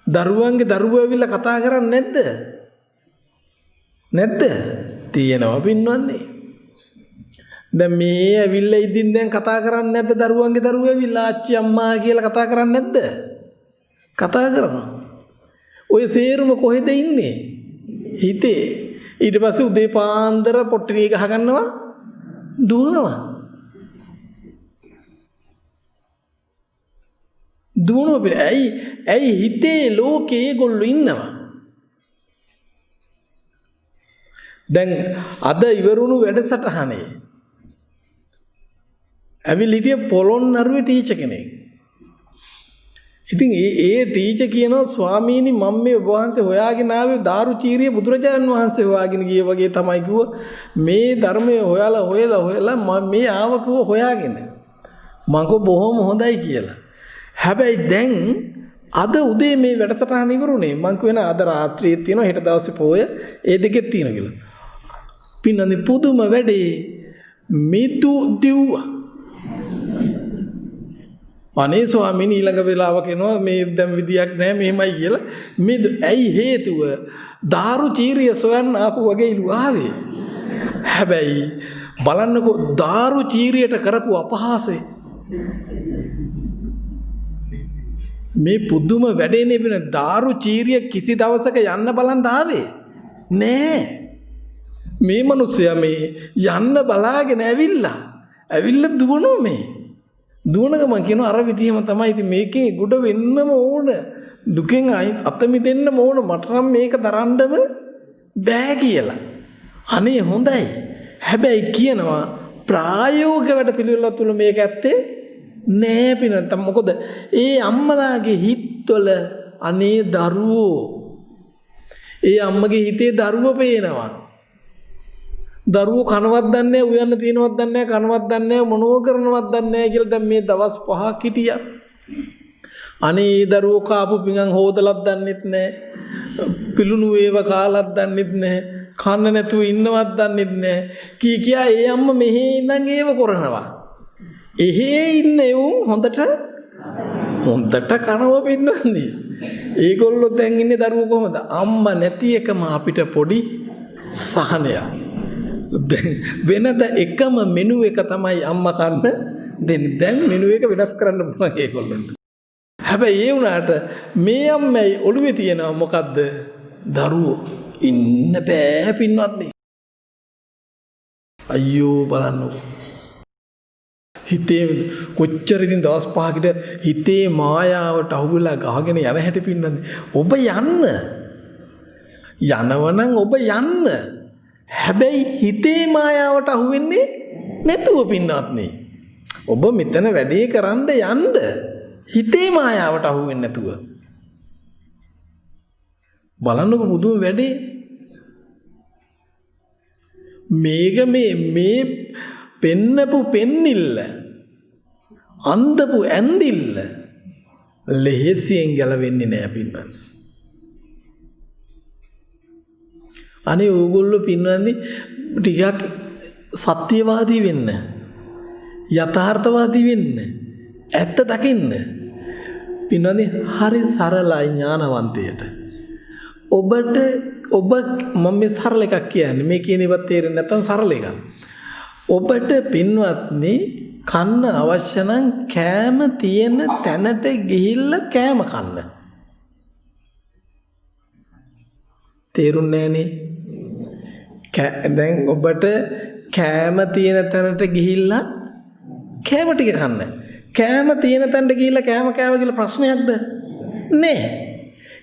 දරුවන්ගේ දරුවෝ ඇවිල්ලා කතා කරන්නේ නැද්ද? තියෙනවා පින්වත්නි. දැන් මේ ඇවිල්ලා ඉදින් දැන් කතා කරන්නේ නැද්ද? දරුවන්ගේ දරුවෝ ඇවිල්ලා ආච්චි අම්මා කියලා කතා කරන්නේ නැද්ද? කතා කරනවා. ඔය සේරුම කොහෙද ඉන්නේ? හිතේ. ඊට පස්සේ උදේ පාන්දර පොට්ටිනිය ගහ ගන්නවා දුවනවා. ඇයි හිතේ ලෝකේ ඒගොල්ලෝ ඉන්නවා. දැන් අද ඉවරුණු වැඩසටහනේ ඇවිල් හිටිය පොළොන්නරුවේ ටීචර් කෙනෙක්. ඉතින් ඒ ටීචර් කියනවා ස්වාමීනි මම මේ ඔබ වහන්සේ හොයාගෙන ආවේ දාරුචීරිය බුදුරජාණන් වහන්සේ හොයාගෙන ගිය වගේ තමයි කිව්වා. මේ ධර්මයේ හොයලා මම මේ ආව කිව්ව හොයාගෙන. මම කෝ බොහොම හොඳයි කියලා. හැබැයි දැන් අද උදේ මේ වැඩසටහන ඉවරුනේ. මං කියනවා අද රාත්‍රියේ තියෙනවා හෙට දවසේ පොය ඒ දෙකෙත් තියෙනවා කියලා. පින්නන්නේ පුදුම වැඩේ මිතු දිව්වා. අනේ ස්වාමීනි ඊළඟ වෙලාවක එනවා මේ දැන් විදියක් නැහැ මෙහෙමයි කියලා. මේ ඇයි හේතුව? දාරුචීරිය සොයන්න ආපු වගේ ඉලු ආවේ. හැබැයි බලන්නකෝ දාරුචීරියට කරපු අපහාසය. මේ පුදුම වැඩේනේ වෙන දාරුචීරිය කිසි දවසක යන්න බලන් ආවේ නෑ. මේ මිනිස්සයා මේ යන්න බලාගෙන ඇවිල්ලා දුවනවා මේ. දුවන ගමන් කියනවා අර විදිහම තමයි. ඉතින් මේකේ ගොඩ වෙන්නම ඕන. දුකෙන් අත මිදෙන්නම ඕන. මට නම් මේක දරන්නම බෑ කියලා. අනේ හොඳයි. හැබැයි කියනවා ප්‍රායෝගික වැඩ පිළිවෙල තුල මේක ඇත්තේ නෑ පිනන්ත. මොකද ඒ අම්මලාගේ හිතවල අනේ දරුවෝ ඒ අම්මගේ හිතේ දරුවෝ පේනවා. දරුවෝ කනවත් දන්නේ නැහැ, උයන්න තියනවත් දන්නේ නැහැ, කනවත් දන්නේ නැහැ, මොනෝ කරනවත් දන්නේ නැහැ කියලා දැන් මේ දවස් 5ක් හිටියා. අනේ දරුවෝ කාපු පිඟන් හොදලත් දන්නෙත් නැහැ, පිලුණු වේව කාලත් දන්නෙත් නැහැ, කන්න නැතුව ඉන්නවත් දන්නෙත් නැහැ. කියා ඒ අම්මා මෙහෙ ඉඳන් ඒව කරනවා. එහෙ ඉන්න එවුන් හොඳට කනව පින්නන්නේ. ඒගොල්ලෝ දැන් ඉන්නේ දරුවෝ කොහමද? අම්මා නැති එකම අපිට පොඩි සහනයක්. වෙනද එකම මෙනු එක තමයි අම්මා කන්න දෙන්නේ. දැන් මෙනු එක වෙනස් කරන්න පුළුවන් ඒගොල්ලන්ට. හැබැයි ඒ වුණාට මේ අම්මයි ඔළුවේ තියෙනවා මොකද්ද? දරුවෝ ඉන්න බෑ පින්වත්නි. අයියෝ බලන්නකෝ. හිතේ කොච්චර ඉතින් දවස් 5කට හිතේ මායාවට අහුවෙලා ගහගෙන යන හැටි පින්නන්නේ. ඔබ යනවනම් ඔබ යන්න. හැබැයි හිතේ මායාවට අහු වෙන්නේ නැතුව පින්නත්නේ. ඔබ මෙතන වැඩේ කරන්න යන්න. හිතේ මායාවට අහු වෙන්නේ නැතුව. බලන්නකො බුදුම වැඩේ. මේක මේ පෙන්නපු පෙන්නිල්ල අන්දපු ඇන්දිල්ල ලෙහෙසියෙන් ගැලවෙන්නේ නෑ පින්නන්නේ. අනේ ඕගොල්ලෝ පින්නන්නේ ටිකක් සත්‍යවාදී වෙන්න, යථාර්ථවාදී වෙන්න, ඇත්ත දකින්න. පින්නන්නේ හරි සරලයි ඥානවන්තයට. ඔබ මම මේ සරල එකක් කියන්නේ. මේ කියන ඒවත් තේරෙන්නේ නැත්නම් සරල එකක්. ඔබට පින්වත්නි කන්න අවශ්‍ය නම් කෑම තියෙන තැනට ගිහිල්ලා කෑම කන්න. තේරුන්නේ නැහනේ. දැන් ඔබට කෑම තියෙන තැනට ගිහිල්ලා කෑම ටික කන්න. කෑම තියෙන තැනට ගිහිල්ලා කෑම කෑව කියලා ප්‍රශ්නයක්ද? නෑ.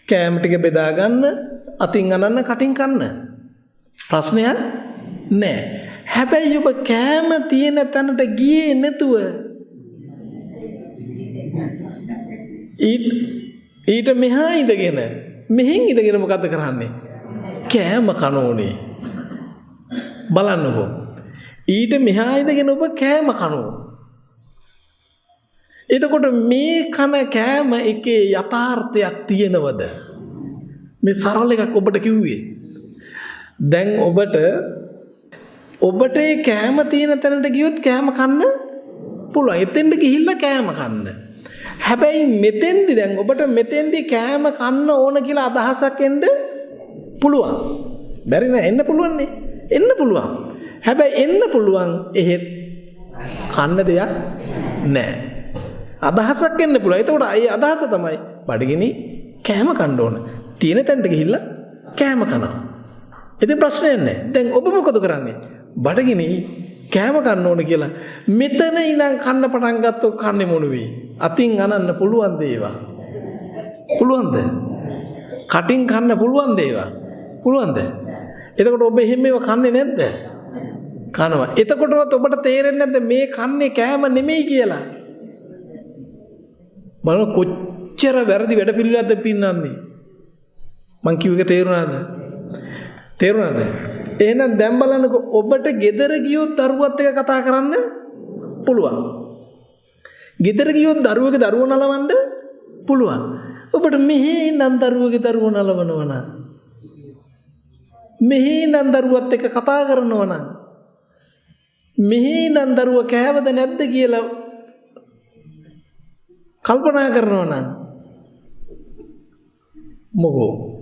කෑම ටික බෙදා ගන්න, අතින් අනන්න, කටින් කන්න. ප්‍රශ්නයක් නෑ. හැබැයි ඔබ කෑම තියෙන තැනට ගියේ නැතුව ඊට මෙහා ඉඳගෙන මෙහෙන් ඉඳගෙන මොකද්ද කරන්නේ? කෑම කනෝනේ. බලන්නකෝ. ඊට මෙහා ඉඳගෙන ඔබ කෑම කනෝ. එතකොට මේ කන කෑම එකේ යථාර්ථයක් තියෙනවද? මේ සරල එකක් ඔබට කිව්වේ. දැන් ඔබට ඒ කෑම තියෙන තැනට ගියොත් කෑම කන්න පුළුවන්. එතෙන්ට ගිහිල්ලා කෑම කන්න. හැබැයි මෙතෙන්දි දැන් ඔබට මෙතෙන්දි කෑම කන්න ඕන කියලා අදහසක් එන්න පුළුවන්. බැරි නෑ, එන්න පුළුවන් නේ. එන්න පුළුවන්. හැබැයි එන්න පුළුවන් එහෙත් කන්න දෙයක් නෑ. අදහසක් එන්න පුළුවන්. එතකොට ඒ අදහස තමයි බඩගිනි කෑම කන්න ඕන. තියෙන තැනට ගිහිල්ලා කෑම කනවා. ඉතින් ප්‍රශ්නයක් නෑ. දැන් ඔබ මොකද කරන්නේ? බඩගිනි කෑම කන්න ඕන කියලා මෙතන ඉඳන් කන්න පටන් ගත්තොත් කන්නේ මොන වෙයි? අතින් අනන්න පුළුවන් දේවා. පුළුවන්ද? කටින් කන්න පුළුවන් දේවා. පුළුවන්ද? එතකොට ඔබ එහෙම ඒවා කන්නේ නැද්ද? කනවා. එතකොටවත් ඔබට තේරෙන්නේ නැද්ද මේ කන්නේ කෑම නෙමෙයි කියලා? බලන්න කොච්චර වැරදි වැඩ පිළිවෙලක්ද පින්නන්නේ. මං කිව්ව එක තේරුණාද? තේරුණාද? එහෙනම් දැන් බලන්නකො ඔබට ගෙදර ගියොත් දරුවත් එක්ක කතා කරන්න පුළුවන්. ගෙදර ගියොත් දරුවගේ දරුවෝ නලවන්න පුළුවන්. ඔබට මෙහි ඉඳන් දරුවගේ දරුවෝ නලවනවා නම් මෙහි ඉඳන් දරුවත් එක්ක කතා කරනවා නම් මෙහි ඉඳන් දරුවා කෑවද නැද්ද කියලා කල්පනා කරනවා නම් මොකෝ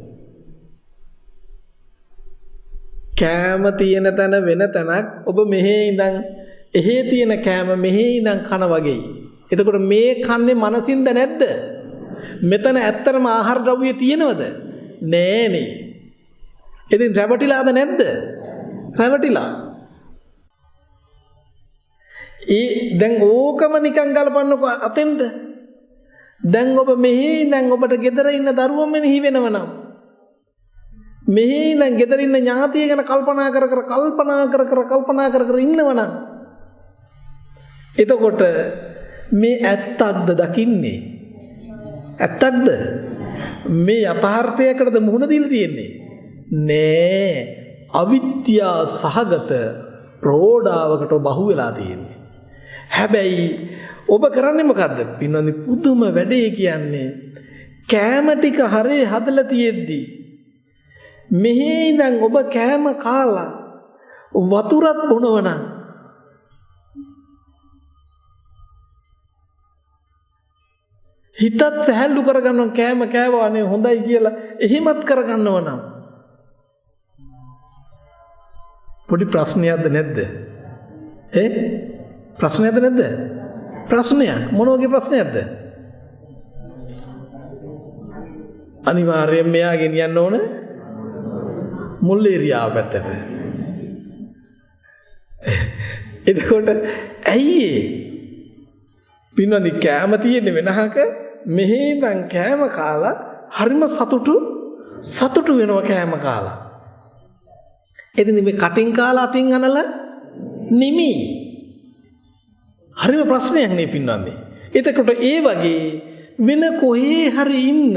කෑම තියෙන තැන වෙන තැනක් ඔබ මෙහි ඉඳන් එහෙ තියෙන කෑම මෙහි ඉඳන් කන වගේ. එතකොට මේ කන්නේ මනසින්ද නැද්ද? මෙතන ඇත්තටම ආහාර ද්‍රව්‍ය තියෙනවද? නෑනේ. ඉතින් රැවටිලාද නැද්ද? රැවටිලා. දැන් ඕකම නිකන් ගලපන්නකො අතෙන්ට. දැන් ඔබ මෙහි ඉඳන් ඔබට ගෙදර ඉන්න දරුවෝ මෙනෙහි වෙනවනම් මෙහි ඉඳන් ගෙදර ඉන්න ඥාතිය ගැන කල්පනා කර ඉන්නවනම් එතකොට මේ ඇත්තක්ද දකින්නේ? ඇත්තක්ද? මේ යථාර්ථයකටද මුහුණ දීලා තියෙන්නේ? නෑ. අවිද්‍යා සහගත ප්‍රෝඩාවකට බහු වෙලා තියෙන්නේ. හැබැයි ඔබ කරන්නේ මොකද්ද? පින්වන්දි පුදුම වැඩේ කියන්නේ කෑම ටික හරේ හදලා තියෙද්දි මෙහි ඉඳන් ඔබ කෑම කාලා වතුරත් බොනවනම් හිතත් සැහැල්ලු කරගන්න කෑම කෑවානේ හොඳයි කියලා එහෙමත් කරගන්නව නම් පොඩි ප්‍රශ්නයක්ද නැද්ද? ප්‍රශ්නයක්ද නැද්ද? ප්‍රශ්නයක්. මොන වගේ ප්‍රශ්නයක්ද? අනිවාර්යයෙන් මෙයා ගෙනියන්න ඕන මුල් ඒරියාව පැත්තට. එතකොට ඇයි පින්වන්දි කෑම තියෙන්නේ වෙනහක මෙහි ඉඳන් කෑම කාලා හරිම සතුටු වෙනවා කෑම කාලා. එදින මේ කටින් කාලා අතින් අනලා නිමි. හරිම ප්‍රශ්නයක් නේ පින්වන්දි. එතකොට ඒ වගේ වෙන කොහේ හරි ඉන්න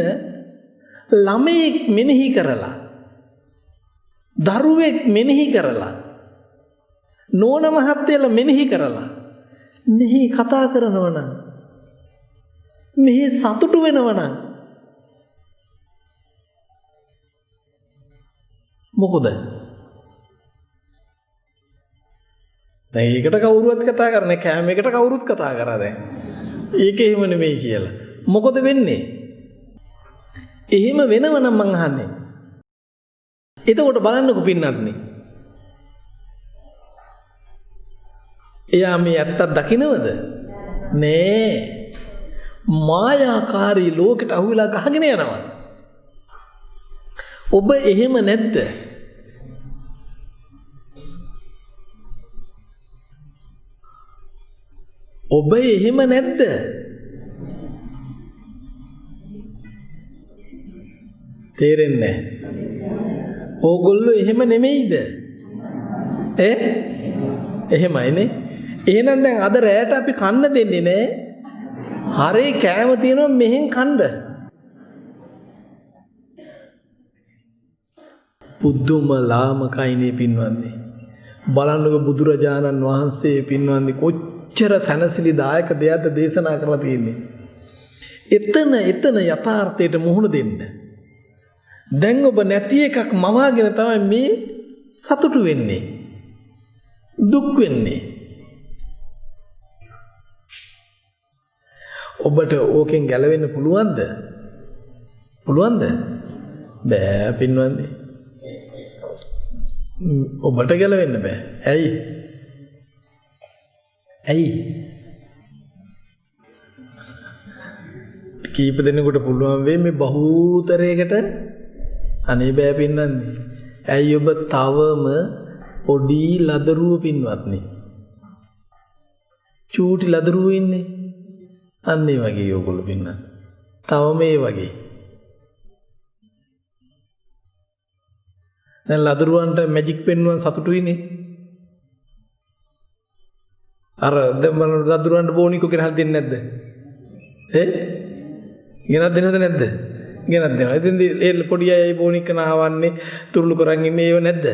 ළමයෙක් මෙනෙහි කරලා දරුවෙක් මෙනෙහි කරලා නෝන මහත්තයලා මෙනෙහි කරලා මෙහි කතා කරනවා නම් මෙහි සතුටු වෙනවා නම් මොකද? දැන් ඒකට කවුරුවත් කතා කරන්නේ කෑම එකට කවුරුත් කතා කරා දැන්. ඒක එහෙම නෙමෙයි කියලා. මොකද වෙන්නේ? එහෙම වෙනවනම් මං අහන්නේ. එතකොට බලන්නකො පින්නත්නේ. එයා මේ ඇත්තක් දකින්නවද? නෑ. මායාකාරී ලෝකෙට අහුවෙලා ගහගෙන යනවා. ඔබ එහෙම නැද්ද? ඔබ එහෙම නැද්ද? තේරෙන්නේ නැහැ. ඕගොල්ලෝ එහෙම නෙමෙයිද? එහෙමයිනේ. එහෙනම් දැන් අද රැයට අපි කන්න දෙන්නේ නෑ. හරේ කෑම තියෙනවා මෙහෙන් කන්න. පුදුම ලාමකයිනේ පින්වන්දි. බලන්නකො බුදුරජාණන් වහන්සේ පින්වන්දි කොච්චර සැනසිලිදායක දෙයක්ද දේශනා කරලා තියෙන්නේ. එතන යථාර්ථයට මුහුණ දෙන්න. දැන් ඔබ නැති එකක් මවාගෙන තමයි මේ සතුටු වෙන්නේ. දුක් වෙන්නේ. ඔබට ඕකෙන් ගැලවෙන්න පුළුවන්ද? පුළුවන්ද? බෑ පින්වන්දි. ඔබට ගැලවෙන්න බෑ. ඇයි? කීප දෙනෙකුට පුළුවන් වෙයි මේ බහූතරයකට අනේ බෑ පින්වන්දි. ඇයි ඔබ තවම පොඩි ලදරුව පින්වත්නි. චූටි ලදරුව ඉන්නේ. අන්න ඒ වගේ ඕගොල්ලෝ පින්න. තවම ඒ වගේ. දැන් ලදරුවන්ට මැජික් පෙන්නුවන් සතුටුයිනේ. අර දැන් ලදරුවන්ට බෝනිකෝ කියලා හරි දෙන්නේ නැද්ද? ගෙනත් දෙනවද නැද්ද? ගෙනත් දෙනවා. ඉතින් ඒ පොඩි අය බෝනික නාවන්නේ තුරුළු කරන් ඉන්නේ ඒව නැද්ද?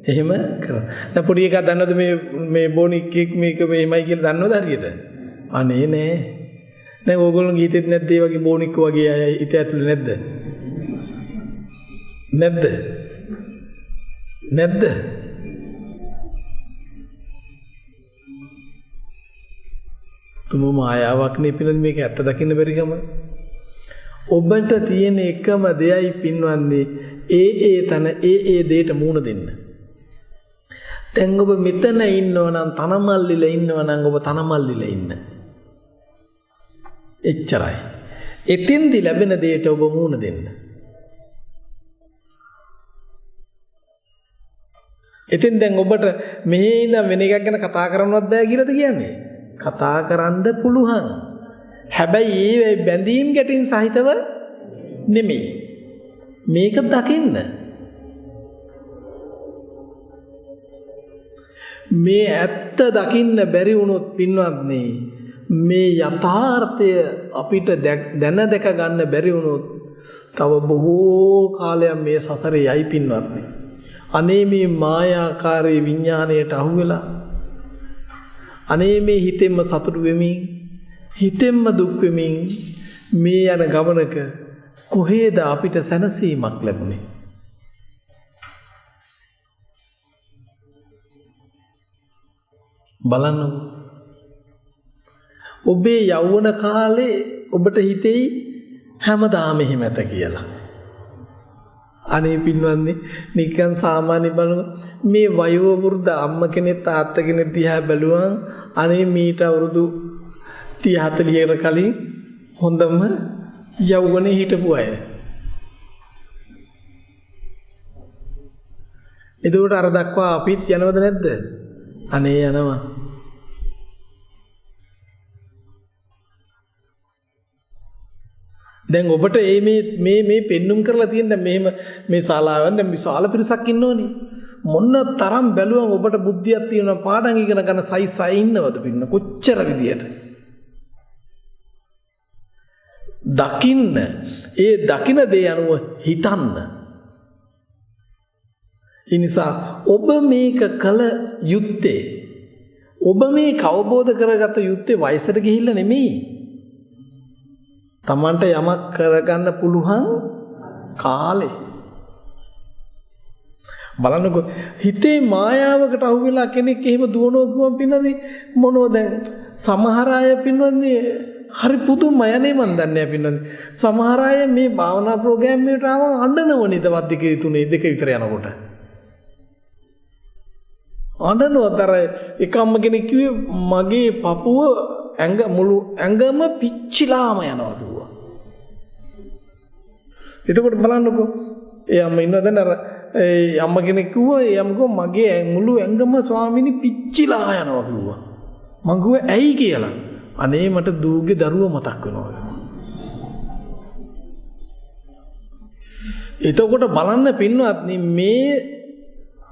එහෙම කරා. දැන් පොඩි එකා දන්නවද මේ බෝනික් මේක මේමයි කියලා දන්නවද හරියට? අනේ නෑ. දැන් ඕගොල්ලෝ ගීතෙත් නැද්ද ඒ වගේ බෝනික් වගේ අය හිත ඇතුලේ නැද්ද? නැද්ද? නැද්ද? තුම මායාවක් නේ පිළිඳ මේක ඇත්ත දකින්න බැරි ගම. ඔබට තියෙන එකම දෙයයි පින්වන්දි ඒ තන ඒ දෙයට මූණ දෙන්න. දැන් ඔබ මෙතන ඉන්නව නම් තනමල්ලිලා ඉන්නව නම් ඔබ තනමල්ලිලා ඉන්න. එච්චරයි. එතින්දි ලැබෙන දෙයට ඔබ මූණ දෙන්න. ඉතින් දැන් ඔබට මෙහි ඉඳන් වෙන එකක් ගැන කතා කරන්නවත් බෑ කියලාද කියන්නේ? කතා කරන්න පුළුවන්. හැබැයි ඒ බැඳීම් ගැටීම් සහිතව නෙමෙයි. මේක දකින්න. මේ ඇත්ත දකින්න බැරි වුණොත් පින්වත්නි මේ යථාර්ථය අපිට දැන දැක ගන්න බැරි වුණොත් තව බොහෝ කාලයක් මේ සසරේ යයි පින්වත්නි. අනේ මේ මායාකාරී විඥාණයට අහු වෙලා අනේ මේ හිතෙන්ම සතුටු වෙමින් හිතෙන්ම දුක් වෙමින් මේ යන ගමනක කොහේද අපිට සැනසීමක් ලැබුණේ? බලන්නකො. ඔබේ යෞවන කාලේ ඔබට හිතෙයි හැමදාම එහෙම ඇත කියලා. අනේ පින්වත්නි නිකන් සාමාන්‍ය බලන මේ වයෝ වෘද්ධ අම්ම කෙනෙක් තාත්තා කෙනෙක් දිහා බැලුවම අනේ මීට අවුරුදු 30 40කට කලින් හොඳම යෞවනේ හිටපු අය. එතකොට අර දක්වා අපිත් යනවද නැද්ද? අනේ යනවා. දැන් ඔබට මේ පෙන්눔 කරලා තියෙන දැන් මෙහෙම මේ ශාලාවෙන් දැන් විශාල පිරිසක් ඉන්නෝනේ. මොන තරම් බැලුවම ඔබට බුද්ධියක් තියෙනවා පාඩම් ඉගෙන ගන්න සයිස් අය ඉන්නවද පින්න කොච්චර විදියට. දකින්න ඒ දකින දේ අනුව හිතන්න. ඒ නිසා ඔබ මේක කල යුත්තේ ඔබ මේක අවබෝධ කරගත යුත්තේ වයසට ගිහිල්ලා නෙමෙයි. තමන්ට යමක් කරගන්න පුළුවන් කාලේ. බලන්නකො හිතේ මායාවකට අහු වෙලා කෙනෙක් එහෙම දුවනවා ගමන් පින්නදී මොනෝ දැන් සමහර අය පින්නන්නේ හරි පුදුමයි යන්නේ මන් දන්නේ නැහැ පින්නන්නේ. සමහර අය මේ භාවනා ප්‍රෝග්‍රෑම් එකට ආවම අඬනවනේ දවස් දෙකේ තුනේ දෙක විතර යනකොට. අඬනවතර එකම්ම කෙනෙක් කිව්වේ මගේ පපුව මුළු ඇඟම පිච්චිලාම යනවා කිව්වා. එතකොට බලන්නකෝ ඒ අම්ම ඉන්නවද නේද? ඒ අම්ම කෙනෙක් කිව්වා ඒ අම්මකෝ මගේ මුළු ඇඟම ස්වාමීනි පිච්චිලා යනවා කිව්වා. මං කිව්වා ඇයි කියලා. අනේ මට දූගේ දරුවා මතක් වෙනවා. එතකොට බලන්න පින්වත්නි මේ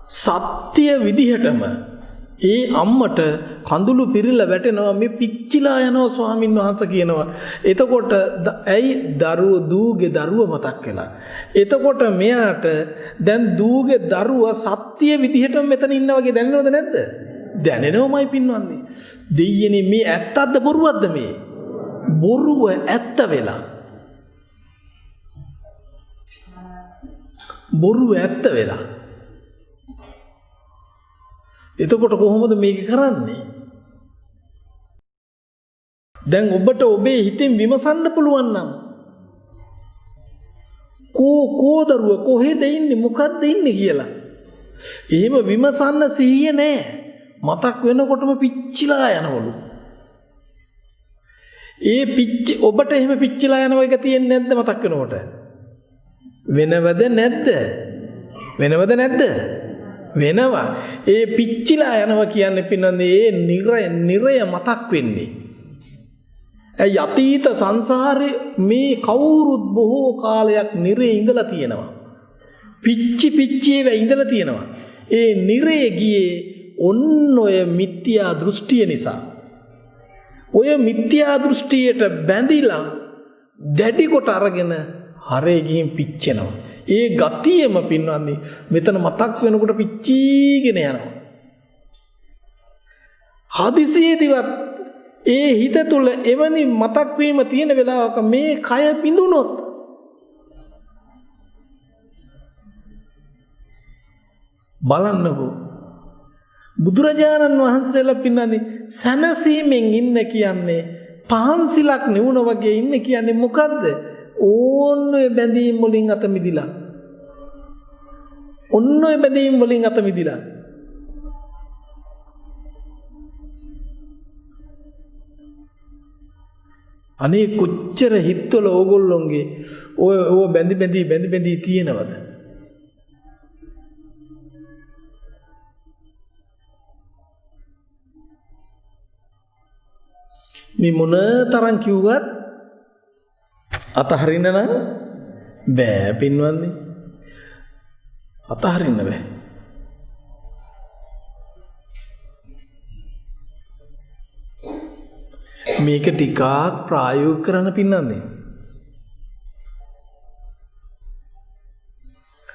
සත්‍ය විදිහටම ඒ අම්මට කඳුළු පිරিলা වැටෙනවා මේ පිච්චිලා යනවා ස්වාමින් වහන්සේ කියනවා. එතකොට ඇයි දූගේ දරුවා මතක් වෙලා. එතකොට මෙයාට දැන් දූගේ දරුවා සත්‍ය විදිහටම මෙතන ඉන්නා වගේ දැනෙනවද නැද්ද? දැනෙනවමයි පින්වන්නේ. දෙයියනේ මේ ඇත්තක්ද බොරුවක්ද මේ? බොරුව ඇත්ත වෙලා. බොරුව ඇත්ත වෙලා. එතකොට කොහොමද මේක කරන්නේ? දැන් ඔබට ඔබේ හිතෙන් විමසන්න පුළුවන් නම් කෝදරුව කොහෙද ඉන්නේ මොකද්ද ඉන්නේ කියලා. එහෙම විමසන්න සිහිය නැහැ. මතක් වෙනකොටම පිච්චිලා යනවලු. ඔබට එහෙම පිච්චිලා යන එක තියෙන්නේ නැද්ද මතක් වෙනකොට? වෙනවද නැද්ද? වෙනවද නැද්ද? වෙනවා. ඒ පිච්චිලා යනවා කියන්නේ පින්නන්නේ ඒ නිරය මතක් වෙන්නේ. ඒ අතීත සංසාරේ මේ කවුරුත් බොහෝ කාලයක් නිරේ ඉඳලා තියෙනවා. පිච්චි ඉඳලා තියෙනවා. ඒ නිරේ ගියේ ඔන්න ඔය මිත්‍යා දෘෂ්ටිය නිසා. ඔය මිත්‍යා දෘෂ්ටියට බැඳිලා දැඩි කොට අරගෙන හරේ ගිහින් පිච්චෙනවා. ඒ ගතියෙම පින්වන්නේ මෙතන මතක් වෙනකොට පිච්චීගෙන යනවා. හදිසියේදීවත් ඒ හිත තුළ එවැනි මතක් වීම තියෙන වෙලාවක මේ කය පිඳුනොත් බලන්නකෝ බුදුරජාණන් වහන්සේලා පින්නන්නේ සනසීමෙන් ඉන්න කියන්නේ පහන්සිලක් නෙවුන වගේ ඉන්න කියන්නේ මොකද්ද? ඕන්න ඔය බැඳීම් වලින් අත මිදිලා. ඔන්න ඔය බැඳීම් වලින් අත මිදිලා. අනේ කොච්චර හිතවල ඕගොල්ලොන්ගේ ඔය බැඳි තියෙනවද? මේ මොන තරම් කිව්වත් අතහරින්න නම් බෑ පින්වන්නේ. අතහරින්න බෑ. මේක ටිකක් ප්‍රායෝගික කරන්න පින්නන්නේ.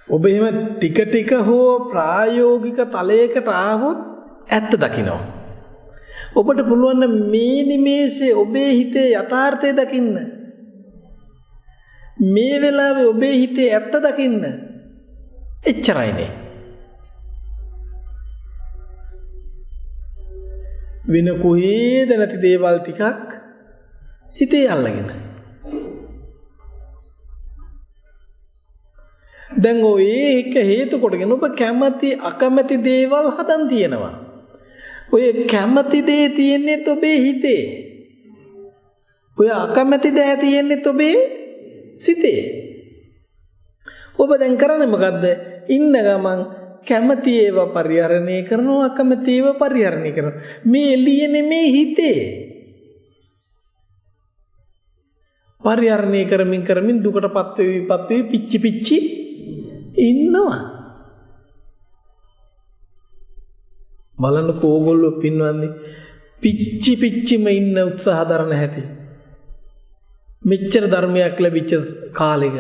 ඔබ එහෙම ටික හෝ ප්‍රායෝගික තලයකට ආවොත් ඇත්ත දකිනවා. ඔබට පුළුවන් මේ නිමේෂේ ඔබේ හිතේ යථාර්ථය දකින්න. මේ වෙලාවේ ඔබේ හිතේ ඇත්ත දකින්න. එච්චරයිනේ. වෙන කොහේද නැති දේවල් ටිකක් හිතේ අල්ලගෙන. දැන් ඔය එක හේතු කොටගෙන ඔබ කැමති අකමැති දේවල් හදන් තියෙනවා. ඔය කැමති දේ තියෙන්නේ ඔබේ හිතේ. ඔය අකමැති දේ තියෙන්නේ ඔබේ සිතේ. ඔබ දැන් කරන්නේ මොකද්ද? ඉන්න ගමන් කැමති ඒවා පරිහරණය කරනවා, අකමැති ඒවා පරිහරණය කරනවා. මේ එළිය නෙමේ හිතේ. පරිහරණය කරමින් දුකටපත් වෙවි පිච්චි ඉන්නවා. බලන්න කෝගොල්ලෝ පින්වන්නේ පිච්චිම ඉන්න උත්සාහ දරන හැටි. මෙච්චර ධර්මයක් ලැබිච්ච කාලෙක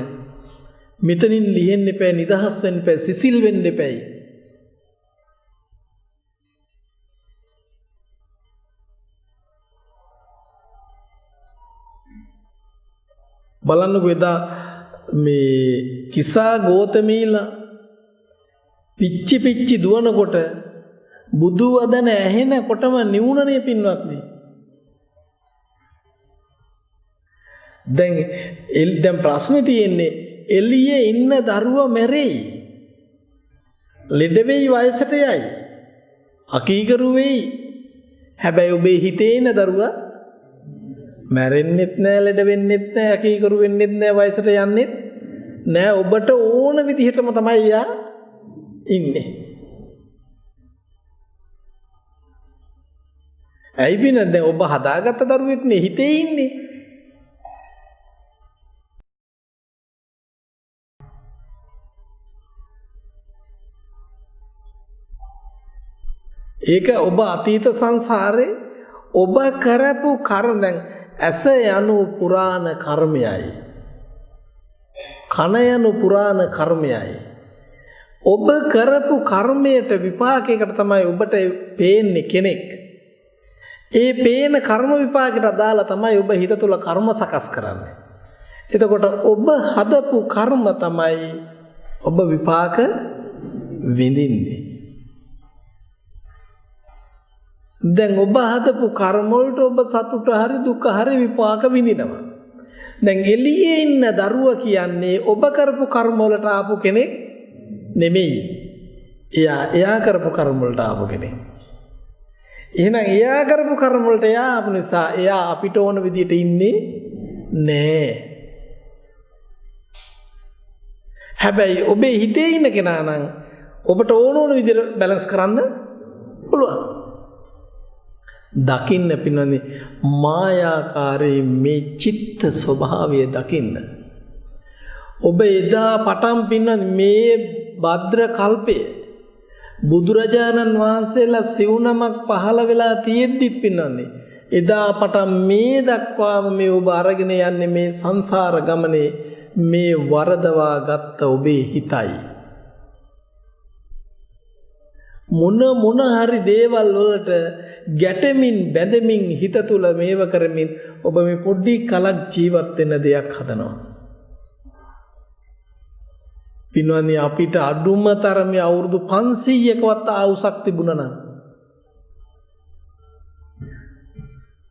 මෙතනින් ලිහෙන්න එපා, නිදහස් වෙන්න එපා, සිසිල් වෙන්න එපා. බලන්නකෝ එදා මේ කිසා ගෝතමීලා පිච්චි දුවනකොට බුදු වදන ඇහෙනකොටම නිවුණනේ පින්වත්නි. දැන් ප්‍රශ්නේ තියෙන්නේ එළියේ ඉන්න දරුවා මැරෙයි. ලෙඩ වෙයි, වයසට යයි. අකීකරු වෙයි. හැබැයි ඔබේ හිතේ ඉන්න දරුවා මැරෙන්නෙත් නෑ, ලෙඩ වෙන්නෙත් නෑ, අකීකරු වෙන්නෙත් නෑ, වයසට යන්නෙත් නෑ. ඔබට ඕන විදිහටම තමයි යා ඉන්නේ. ඇයි පින්නත් දැන් ඔබ හදාගත්ත දරුවෙක් නේ හිතේ ඉන්නේ. ඒක ඔබ අතීත සංසාරේ ඔබ කරපු කර්ම. දැන් ඇස යනු පුරාණ කර්මයයි, කන යනු පුරාණ කර්මයයි. ඔබ කරපු කර්මයට විපාකයකට තමයි ඔබට පේන්නේ කෙනෙක්. ඒ පේන කර්ම විපාකයට අදාළ තමයි ඔබ හිත තුළ කර්ම සකස් කරන්නේ. එතකොට ඔබ හදපු කර්ම තමයි ඔබ විපාක විඳින්නේ. දැන් ඔබ හදපු කර්ම වලට ඔබ සතුට හරි දුක හරි විපාක විඳිනවා. දැන් එළියේ ඉන්න දරුවා කියන්නේ ඔබ කරපු කර්ම වලට ආපු කෙනෙක් නෙමෙයි. එයා කරපු කර්ම වලට ආපු කෙනෙක්. එහෙනම් එයා කරපු කර්ම වලට එයා ආපු නිසා එයා අපිට ඕන විදියට ඉන්නේ නෑ. හැබැයි ඔබේ හිතේ ඉන්න කෙනා නම් ඔබට ඕන විදියට බැලන්ස් කරන්න පුළුවන්. දකින්න පින්නන්නේ මායාකාරී මේ චිත්ත ස්වභාවය දකින්න. ඔබ එදා පටන් පින්නන්නේ මේ භද්‍ර කල්පයේ බුදුරජාණන් වහන්සේලා සිව්නමක් පහළ වෙලා තියෙද්දිත් පින්නන්නේ එදා පටන් මේ දක්වාම මේ ඔබ අරගෙන යන්නේ මේ සංසාර ගමනේ මේ වරදවා ගත්ත ඔබේ හිතයි. මොන හරි දේවල් වලට ගැටෙමින් බැඳෙමින් හිත තුල මේව කරමින් ඔබ මේ පොඩි කලක් ජීවත් වෙන දෙයක් හදනවා. පින්වත්නි අපිට අඩුම තරමේ අවුරුදු 500කවත් ආයුෂක් තිබුණා නම්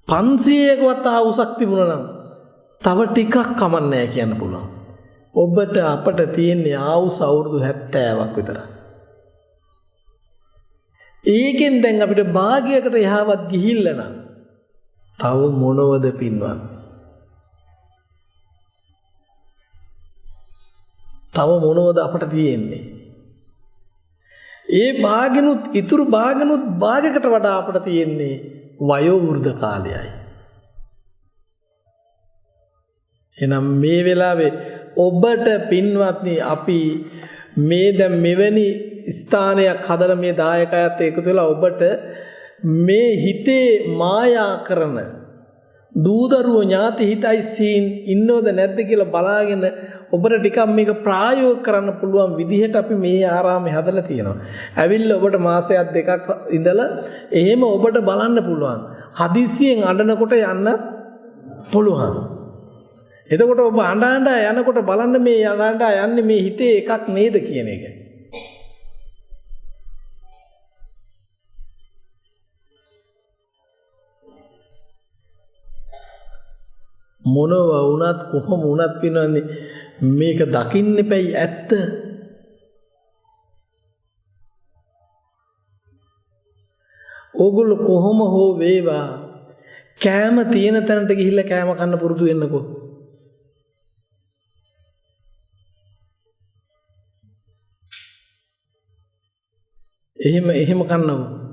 500කවත් ආයුෂක් තිබුණා නම් තව ටිකක් කමන්නේ නැහැ කියන්න පුළුවන්. ඔබට අපට තියෙන්නේ ආයුෂ අවුරුදු 70ක් විතර. ඒකෙන් දැන් අපිට භාගයකට එහාවත් ගිහිල්ලා නම් තව මොනවද පින්වත්? තව මොනවද අපට තියෙන්නේ? ඒ භාගෙනුත් ඉතුරු භාගෙනුත් භාගයකට වඩා අපට තියෙන්නේ වයෝ වෘද්ධ කාලයයි. එනම් මේ වෙලාවේ ඔබට පින්වත්නි අපි මේ දැන් මෙවැනි ස්ථානයක් හදලා මේ දායකයත් එකතු වෙලා ඔබට මේ හිතේ මායා කරන දූදරුව ඥාති හිතයි සීන් ඉන්නවද නැද්ද කියලා බලාගෙන ඔබට ටිකක් මේක ප්‍රායෝගික කරන්න පුළුවන් විදිහට අපි මේ ආරාමේ හදලා තියෙනවා. ඇවිල්ලා ඔබට මාසයක් දෙකක් ඉඳලා එහෙම ඔබට බලන්න පුළුවන්. හදිස්සියෙන් අඬනකොට යන්න පුළුවන්. එතකොට ඔබ අඬ යනකොට බලන්න මේ අඬ යන්නේ මේ හිතේ එකක් නේද කියන එක. මොනවා වුණත් කොහොම වුණත් පිනවන්නේ මේක දකින්න එපැයි ඇත්ත. ඕගොල්ලෝ කොහොම හෝ වේවා කෑම තියෙන තැනට ගිහිල්ලා කෑම කන්න පුරුදු වෙන්නකෝ. එහෙම කන්නකෝ.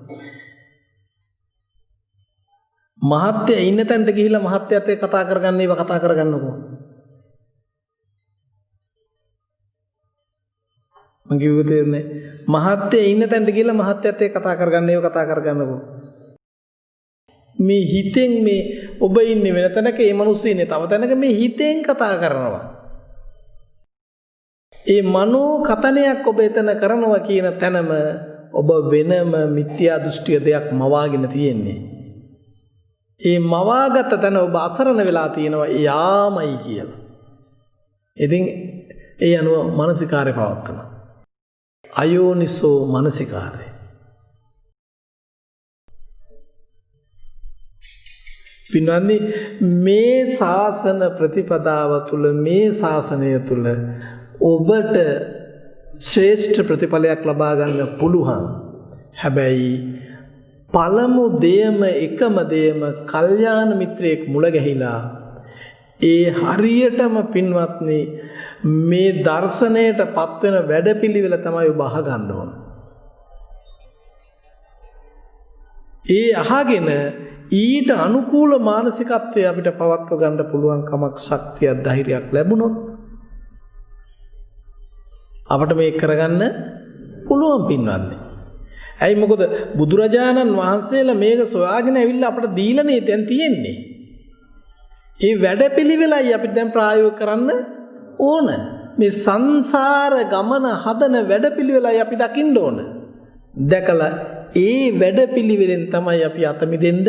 මහත්ය ඉන්න තැනට ගිහිල්ලා මහත්යත් එක්ක කතා කරගන්න ඒවා කතා කරගන්නකෝ. මං කිව්වේ තේරුණේ? මහත්ය ඉන්න තැනට ගිහිල්ලා මහත්යත් එක්ක කතා කරගන්න ඒවා කතා කරගන්නකෝ. මේ හිතෙන් මේ ඔබ ඉන්නේ වෙන තැනක ඒ මිනිස්සු ඉන්නේ තව තැනක මේ හිතෙන් කතා කරනවා. ඒ මනෝ කතනයක් ඔබ එතන කරනවා කියන තැනම ඔබ වෙනම මිත්‍යා දෘෂ්ටිය දෙයක් මවාගෙන තියෙන්නේ. ඒ මවාගත තැන ඔබ අසරණ වෙලා තියෙනවා යාමයි කියලා. ඉතින් ඒ අනුව මානසිකාරය පවත්තන. අයෝනිසෝ මානසිකාරය. පින්වත්නි මේ ශාසන ප්‍රතිපදාව තුළ මේ ශාසනය තුළ ඔබට ශ්‍රේෂ්ඨ ප්‍රතිඵලයක් ලබා ගන්න පුළුවන්. හැබැයි පළමු දෙයම එකම දෙයම කල්යාණ මිත්‍රයෙක් මුල ගැහිලා ඒ හරියටම පින්වත්නි මේ දර්ශනයට පත්වෙන වැඩපිළිවෙල තමයි ඔබ අහගන්න ඕන. ඒ අහගෙන ඊට අනුකූල මානසිකත්වය අපිට පවත්ව ගන්න පුළුවන් කමක් ශක්තියක් ධෛර්යයක් ලැබුණොත් අපට මේක කරගන්න පුළුවන් පින්වත්නි. ඇයි මොකද බුදුරජාණන් වහන්සේලා මේක සොයාගෙන ඇවිල්ලා අපට දීලානේ දැන් තියෙන්නේ. ඒ වැඩපිළිවෙලයි අපිට දැන් ප්‍රායෝගික කරන්න ඕන. මේ සංසාර ගමන හදන වැඩපිළිවෙලයි අපි දකින්න ඕන. දැකලා ඒ වැඩපිළිවෙලෙන් තමයි අපි අත මිදෙන්න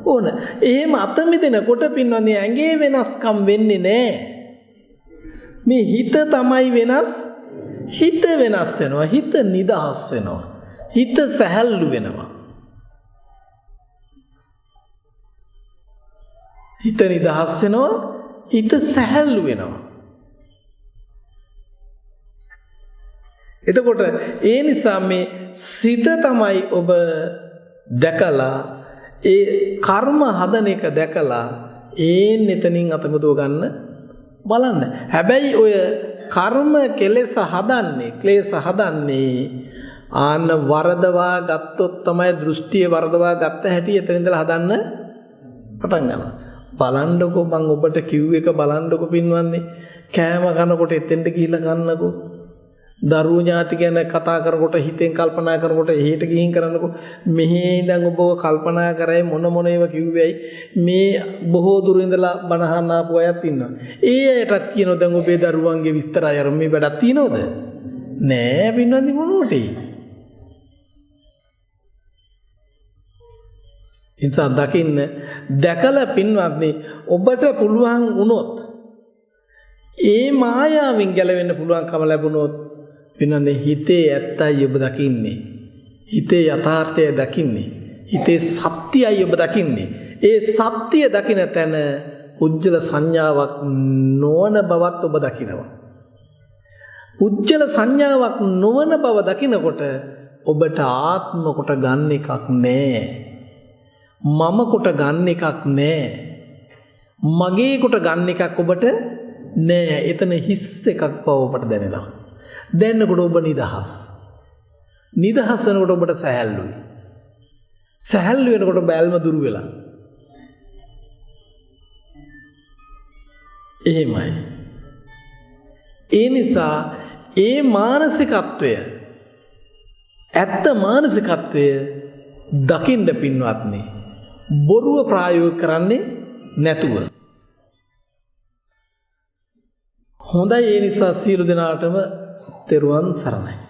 ඕන. එහෙම අත මිදෙනකොට පින්වත්නි ඇඟේ වෙනස්කම් වෙන්නේ නැහැ. මේ හිත තමයි වෙනස්. හිත වෙනස් වෙනවා. හිත නිදහස් වෙනවා. හිත සැහැල්ලු වෙනවා. හිත නිදහස් වෙනවා. හිත සැහැල්ලු වෙනවා. එතකොට ඒ නිසා මේ සිත තමයි ඔබ දැකලා ඒ කර්ම හදන එක දැකලා එතනින් අතමුදව ගන්න බලන්න. හැබැයි ඔය කර්ම කෙලෙස හදන්නේ ක්ලේශ හදන්නේ ආන්න වරදවා ගත්තොත් තමයි දෘෂ්ටිය වරදවා ගත්ත හැටි එතන ඉඳලා හදන්න පටන් ගන්නවා. බලන්නකෝ මං ඔබට කිව් එක බලන්නකෝ පින්වන්නේ කෑම කනකොට එතෙන්ට ගිහිල්ලා කන්නකෝ. දරුවෝ ඥාති ගැන කතා කරනකොට හිතෙන් කල්පනා කරනකොට එහෙට ගිහින් කරනකො මෙහි ඉඳන් ඔබ කල්පනා කරේ මොන මොන ඒවා කිව්වේයි මේ බොහෝ දුර ඉඳලා බණහන්න ආපු අයත් ඉන්නවා. ඒ අයටත් කියනවා දැන් ඔබේ දරුවන්ගේ විස්තරය අර මේ වැඩක් තියනවද? නෑ පින්වත්නි මොනෝටේ. ඉන්සා දකින්න දැකලා පින්වත්නි ඔබට පුළුවන් වුණොත් ඒ මායාවෙන් ගැලවෙන්න පුළුවන්කම ලැබුණොත් පින්වත්නි හිතේ ඇත්තයි ඔබ දකින්නේ. හිතේ යථාර්ථය දකින්නේ. හිතේ සත්‍යයි ඔබ දකින්නේ. ඒ සත්‍ය දකින තැන උජ්ජල සංඥාවක් නොවන බවත් ඔබ දකිනවා. උජ්ජල සංඥාවක් නොවන බව දකිනකොට ඔබට ආත්ම කොට ගන්න එකක් නෑ. මම කොට ගන්න එකක් නෑ. මගේ කොට ගන්න එකක් ඔබට නෑ. එතන හිස් එකක් බව ඔබට දැනෙනවා. දැනනකොට ඔබ නිදහස්. නිදහස් වෙනකොට ඔබට සැහැල්ලුයි. සැහැල්ලු වෙනකොට බැල්ම දුරු වෙලා. එහෙමයි. ඒ නිසා ඒ මානසිකත්වය ඇත්ත මානසිකත්වය දකින්න පින්වත්නි බොරුව ප්‍රායෝගික කරන්නේ නැතුව. හොඳයි ඒ නිසා සියලු දෙනාටම තෙරුවන් සරණයි.